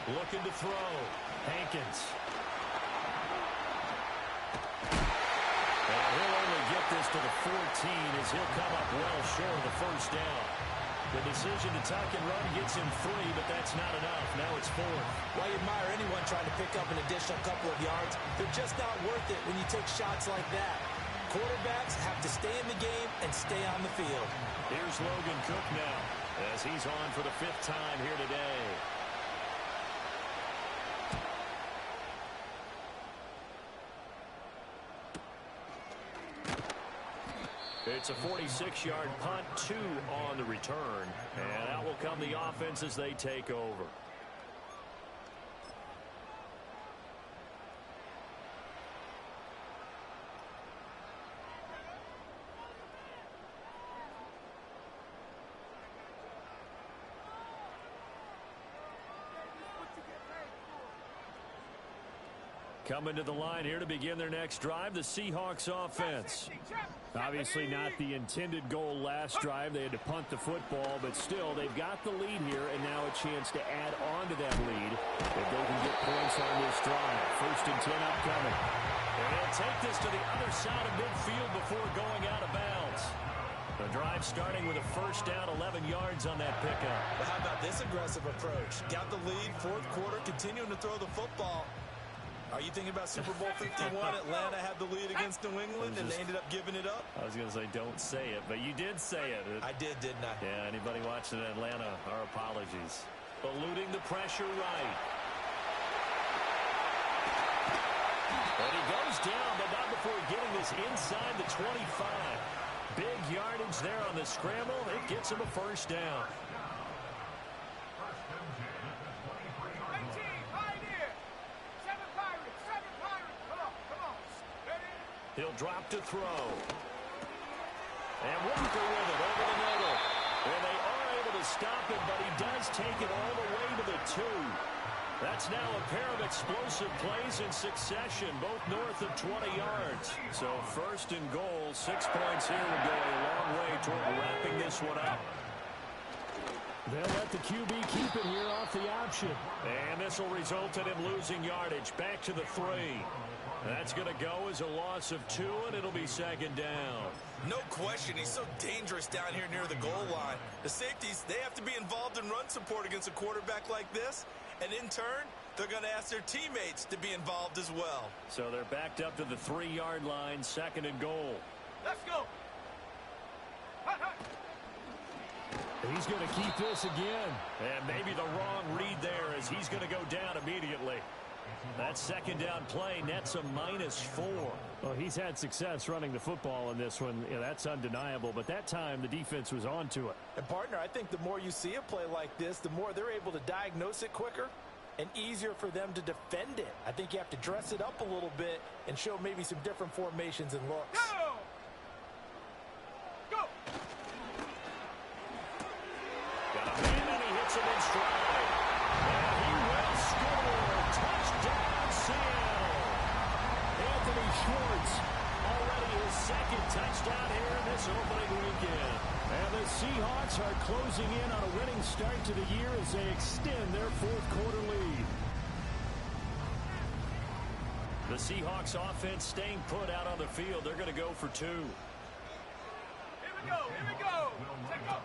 17. Looking to throw. Hankins. And he'll only get this to the 14 as he'll come up well short of the 1st down. The decision to tuck and run gets him 3, but that's not enough. Now it's 4th. While you admire anyone trying to pick up an additional couple of yards, they're just not worth it when you take shots like that. Quarterbacks have to stay in the game and stay on the field. Here's Logan Cook now as he's on for the 5th time here today. It's a 46-yard punt, 2 on the return. And out will come the offense as they take over. Coming to the line here to begin their next drive, the Seahawks offense. Obviously not the intended goal last drive. They had to punt the football, but still, they've got the lead here, and now a chance to add on to that lead if they can get points on this drive. 1st and 10 upcoming. And they'll take this to the other side of midfield before going out of bounds. The drive starting with a 1st down, 11 yards on that pickup. But how about this aggressive approach? Got the lead, 4th quarter, continuing to throw the football. Are you thinking about Super Bowl 51? Atlanta had the lead against New England, and they ended up giving it up? I was going to say don't say it, but you did say it. I did, didn't I? Yeah, anybody watching Atlanta, our apologies. Eluding the pressure right. And he goes down, but not before getting this inside the 25. Big yardage there on the scramble. It gets him a 1st down. He'll drop to throw. And Walker with it over the middle. And they are able to stop it, but he does take it all the way to the 2. That's now a pair of explosive plays in succession, both north of 20 yards. So 1st and goal, 6 points here will go a long way toward wrapping this one up. They'll let the QB keep it here off the option. And this will result in him losing yardage. Back to the 3. That's going to go as a loss of 2, and it'll be 2nd down. No question, he's so dangerous down here near the goal line. The safeties, they have to be involved in run support against a quarterback like this. And in turn, they're going to ask their teammates to be involved as well. So they're backed up to the 3-yard line, 2nd and goal. Let's go. He's going to keep this again. And maybe the wrong read there as he's going to go down immediately. That 2nd down play nets a -4. Well, he's had success running the football in this one. Yeah, that's undeniable. But that time, the defense was on to it. And, partner, I think the more you see a play like this, the more they're able to diagnose it quicker and easier for them to defend it. I think you have to dress it up a little bit and show maybe some different formations and looks. Go! Go! Got a man, and he hits him in stride. And he will score. Touchdown, Seattle. Anthony Schwartz, already his 2nd touchdown here in this opening weekend. And the Seahawks are closing in on a winning start to the year as they extend their 4th quarter lead. The Seahawks offense staying put out on the field. They're going to go for 2. Here we go. Here we go. Take off.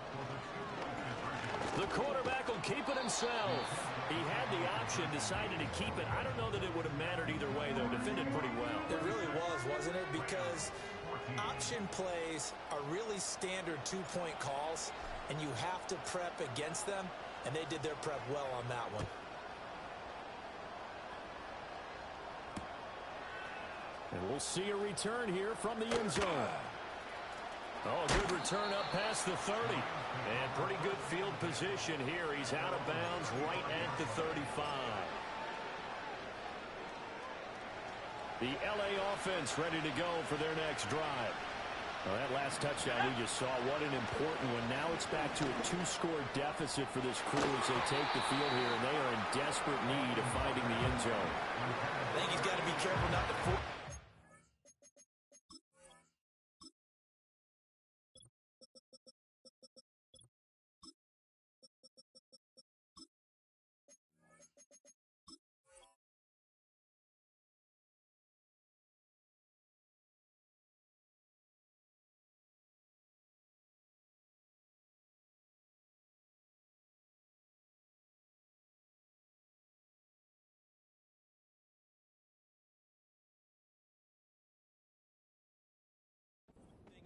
The quarterback will He'll keep it himself. He had the option, decided to keep it. I don't know that it would have mattered either way, though. Defended pretty well. It really was, wasn't it? Because option plays are really standard two-point calls, and you have to prep against them, and they did their prep well on that one. And we'll see a return here from the end zone. Oh, good return up past the 30. And pretty good field position here. He's out of bounds right at the 35. The L.A. offense ready to go for their next drive. Well, that last touchdown we just saw, what an important one. Now it's back to a 2-score deficit for this crew as they take the field here, and they are in desperate need of finding the end zone. I think he's got to be careful not to fool.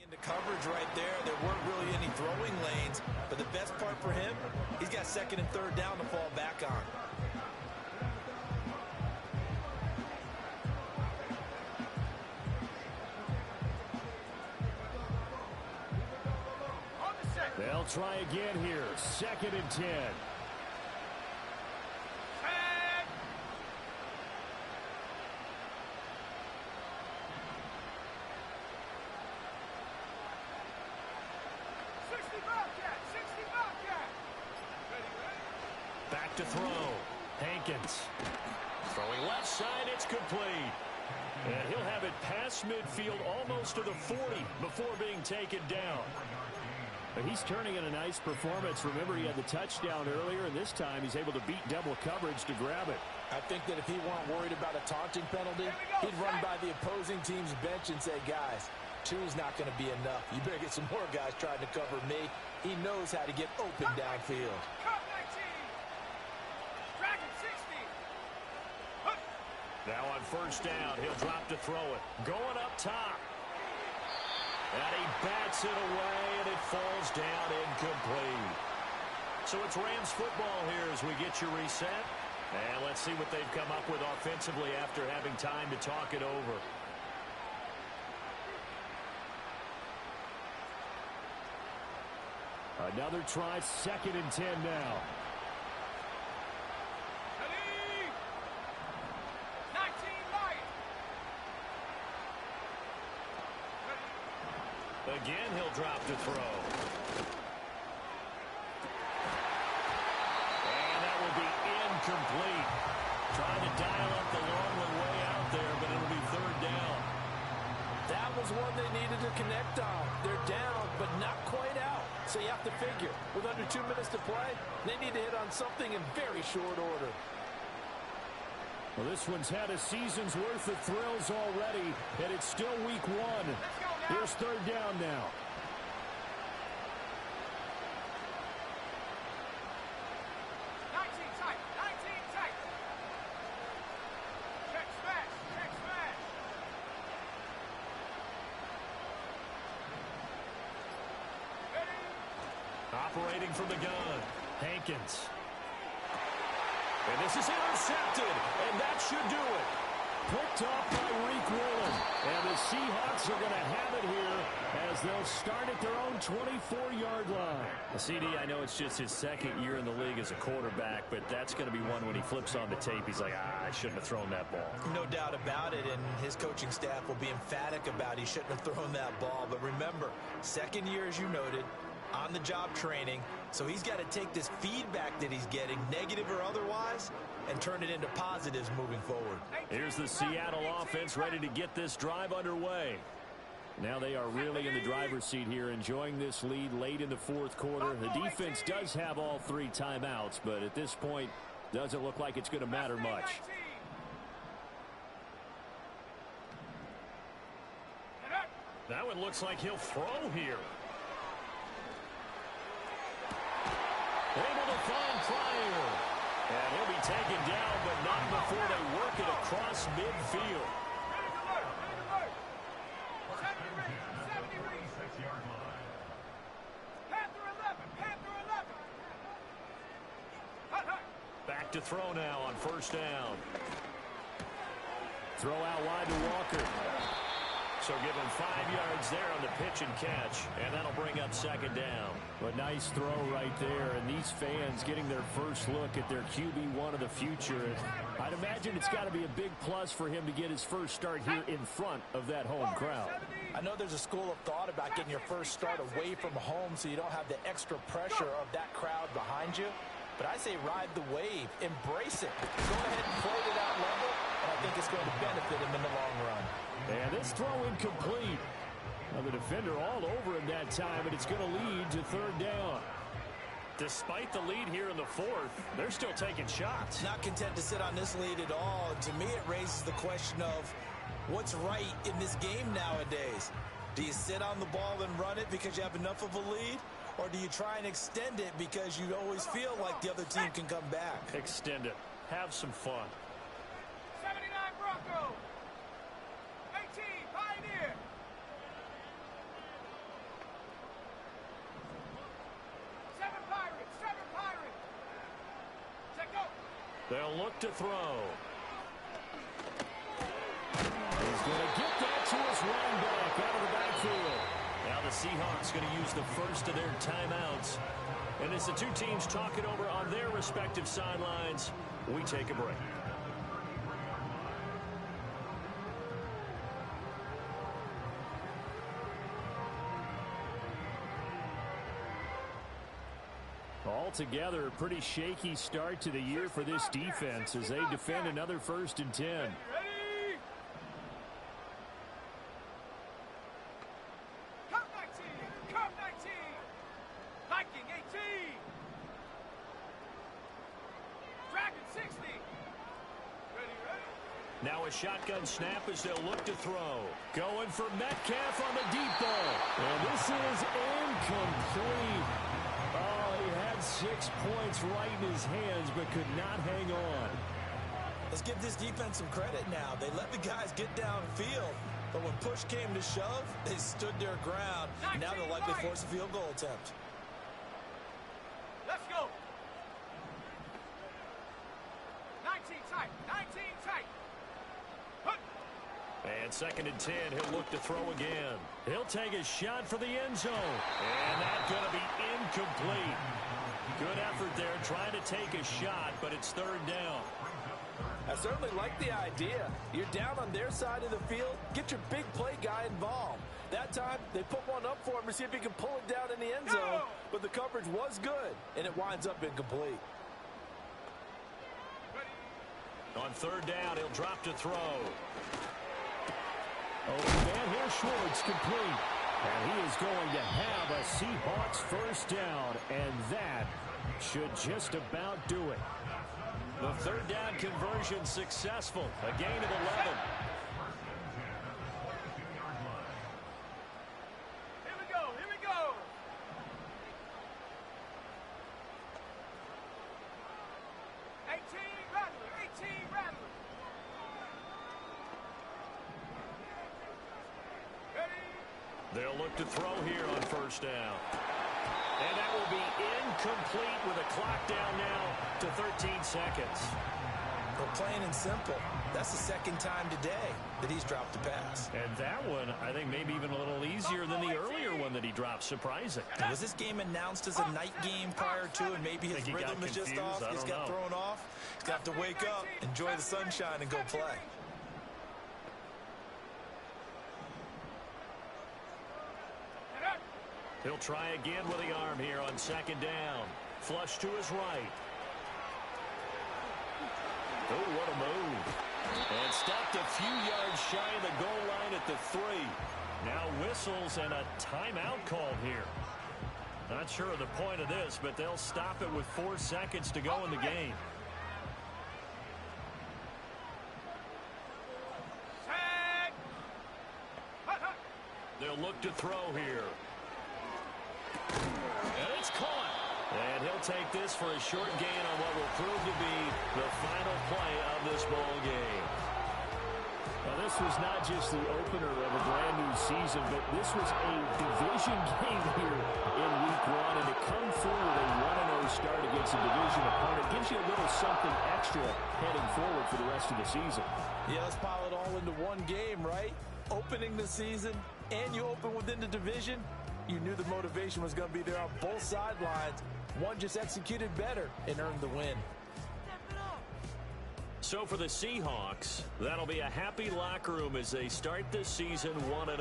Into coverage right there. There weren't really any throwing lanes, but the best part for him, he's got second and third down to fall back on. They'll try again here. 2nd and 10. Back to throw. Hankins. Throwing left side, it's complete. And he'll have it past midfield almost to the 40 before being taken down. But he's turning in a nice performance. Remember, he had the touchdown earlier, and this time he's able to beat double coverage to grab it. I think that if he weren't worried about a taunting penalty, he'd run by the opposing team's bench and say, guys, 2's not going to be enough. You better get some more guys trying to cover me. He knows how to get open downfield. Now on first down, he'll drop to throw it. Going up top. And he bats it away, and it falls down incomplete. So it's Rams football here as we get your reset. And let's see what they've come up with offensively after having time to talk it over. Another try, 2nd and 10 now. Again, he'll drop to throw. And that will be incomplete. Trying to dial up the long one way out there, but it'll be 3rd down. That was one they needed to connect on. They're down, but not quite out. So you have to figure, with under 2 minutes to play, they need to hit on something in very short order. Well, this one's had a season's worth of thrills already, and it's still week 1. Here's 3rd down now. Operating from the gun, Hankins. And this is intercepted, and that should do it. Picked off by Reek Woolen. And the Seahawks are going to have it here as they'll start at their own 24-yard line. CD, I know it's just his 2nd year in the league as a quarterback, but that's going to be one when he flips on the tape. He's like, I shouldn't have thrown that ball. No doubt about it, and his coaching staff will be emphatic about he shouldn't have thrown that ball. But remember, 2nd year, as you noted, on-the-job training, so he's got to take this feedback that he's getting, negative or otherwise, and turn it into positives moving forward. Here's the Seattle offense ready to get this drive underway. Now they are really in the driver's seat here, enjoying this lead late in the 4th quarter. The defense does have all 3 timeouts, but at this point, doesn't look like it's going to matter much. That one looks like he'll throw here. Able to find Clyde And he'll be taken down, but not before they work it across midfield. Back to throw now on first down. Throw out wide to Walker. So give him 5 yards there on the pitch and catch, and that'll bring up second down. A nice throw right there, and these fans getting their first look at their QB1 of the future. I'd imagine it's got to be a big plus for him to get his first start here in front of that home crowd. I know there's a school of thought about getting your first start away from home so you don't have the extra pressure of that crowd behind you. But I say ride the wave, embrace it. Go ahead and play to that level, and I think it's going to benefit him in the long run. And this throw incomplete. Well, the defender all over him that time, and it's going to lead to third down. Despite the lead here in the fourth, they're still taking shots. Not content to sit on this lead at all. And to me, it raises the question of what's right in this game nowadays. Do you sit on the ball and run it because you have enough of a lead? Or do you try and extend it because you always feel like the other team can come back? Extend it. Have some fun. 79 Broncos. 18 Pioneer. 7 Pirates. 7 Pirates. Check go. They'll look to throw. He's going to get that to his running back out of the backfield. Now the Seahawks going to use the first of their timeouts. And as the two teams talk it over on their respective sidelines, we take a break. Altogether, a pretty shaky start to the year for this defense as they defend another 1st and 10. Ready? Come 19. Come 19. Viking 18. Dragon 60. Ready? Now a shotgun snap as they'll look to throw. Going for Metcalf on the deep ball. And this is incomplete. Oh, he had 6 points right in his hands but could not hang on. Let's give this defense some credit now. They let the guys get downfield, but when push came to shove, they stood their ground. Now they'll likely force a field goal attempt. Let's go. 19 tight. 19 tight. And 2nd and 10, he'll look to throw again. He'll take a shot for the end zone. And that's going to be incomplete. Good effort there trying to take a shot, but it's 3rd down. I certainly like the idea. You're down on their side of the field. Get your big play guy involved. That time, they put one up for him to see if he can pull it down in the end zone. But the coverage was good, and it winds up incomplete. On 3rd down, he'll drop to throw. Oh, man, here's Schwartz complete. And he is going to have a Seahawks 1st down, and that should just about do it. The 3rd down conversion successful. A gain of 11. Here we go. Here we go. 18 Rattler. 18 Rattler. They'll look to throw here on 1st down. And that will be incomplete with a clock down now to 13 seconds. But plain and simple, that's the 2nd time today that he's dropped the pass. And that one, I think, maybe even a little easier than the earlier one that he dropped. Surprising. Was this game announced as a night game prior to, and maybe his rhythm is just off? He's got thrown off. He's got to wake up, enjoy the sunshine, and go play. He'll try again with the arm here on 2nd down. Flush to his right. Oh, what a move. And stopped a few yards shy of the goal line at the 3. Now whistles and a timeout called here. Not sure of the point of this, but they'll stop it with 4 seconds to go in the game. They'll look to throw here. And it's caught. And he'll take this for a short gain on what will prove to be the final play of this ball game. Well, this was not just the opener of a brand-new season, but this was a division game here in Week 1. And to come through with a 1-0 start against a division opponent gives you a little something extra heading forward for the rest of the season. Yeah, let's pile it all into one game, right? Opening the season, and you open within the division. You knew the motivation was going to be there on both sidelines. One just executed better and earned the win. So for the Seahawks, that'll be a happy locker room as they start this season 1-0.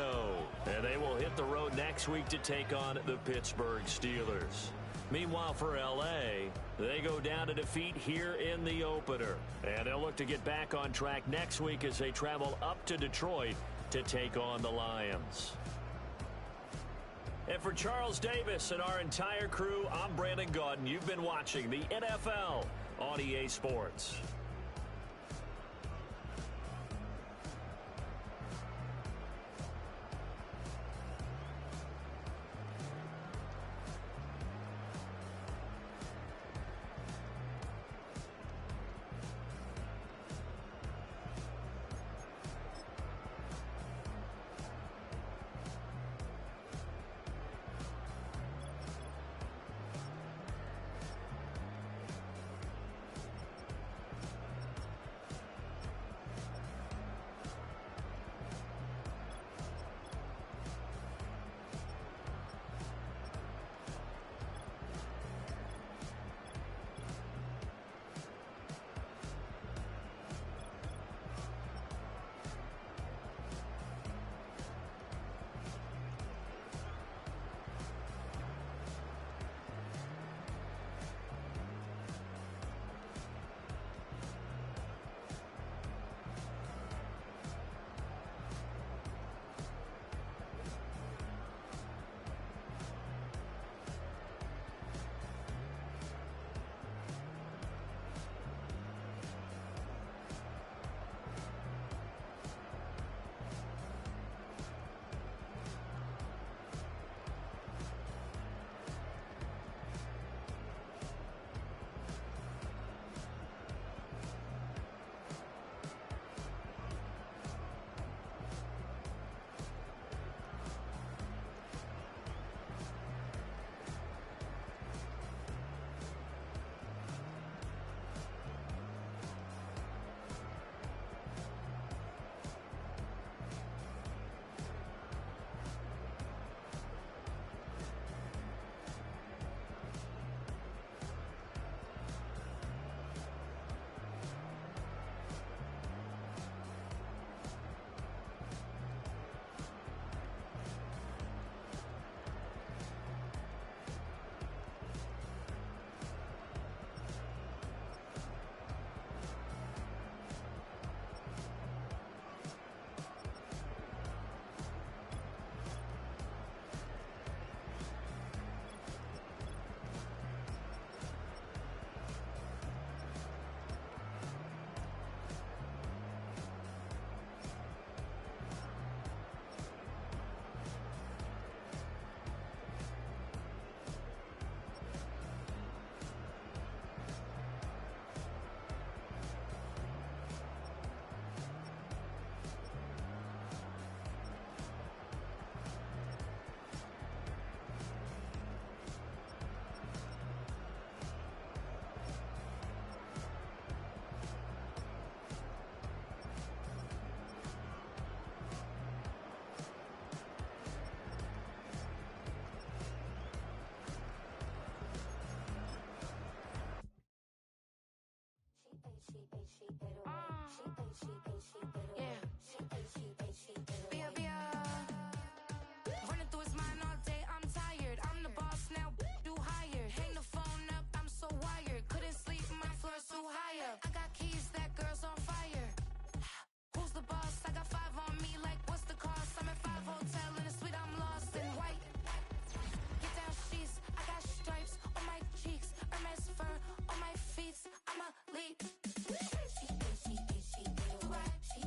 And they will hit the road next week to take on the Pittsburgh Steelers. Meanwhile, for L.A., they go down to defeat here in the opener. And they'll look to get back on track next week as they travel up to Detroit to take on the Lions. And for Charles Davis and our entire crew, I'm Brandon Gaudin. You've been watching the NFL on EA Sports. Running through his mind all day, I'm tired. I'm the boss now, do higher. Hang the phone up, I'm so wired. Couldn't sleep, my floor's too high up. I got keys, that girl's on fire. Who's the boss? I got 5 on me, like what's the cost? I'm at 5 hotel in a suite, I'm lost in white. Get down sheets, I got stripes on my cheeks. Hermes fur on my feet, I'm a lead. She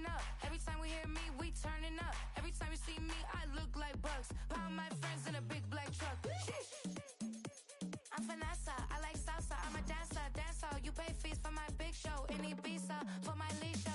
turning up. Every time we hear me, we turning up. Every time you see me, I look like bugs. Pound my friends in a big black truck. I'm Vanessa, I like salsa, I'm a dancer, dancer. You pay fees for my big show in Ibiza, for my leisure.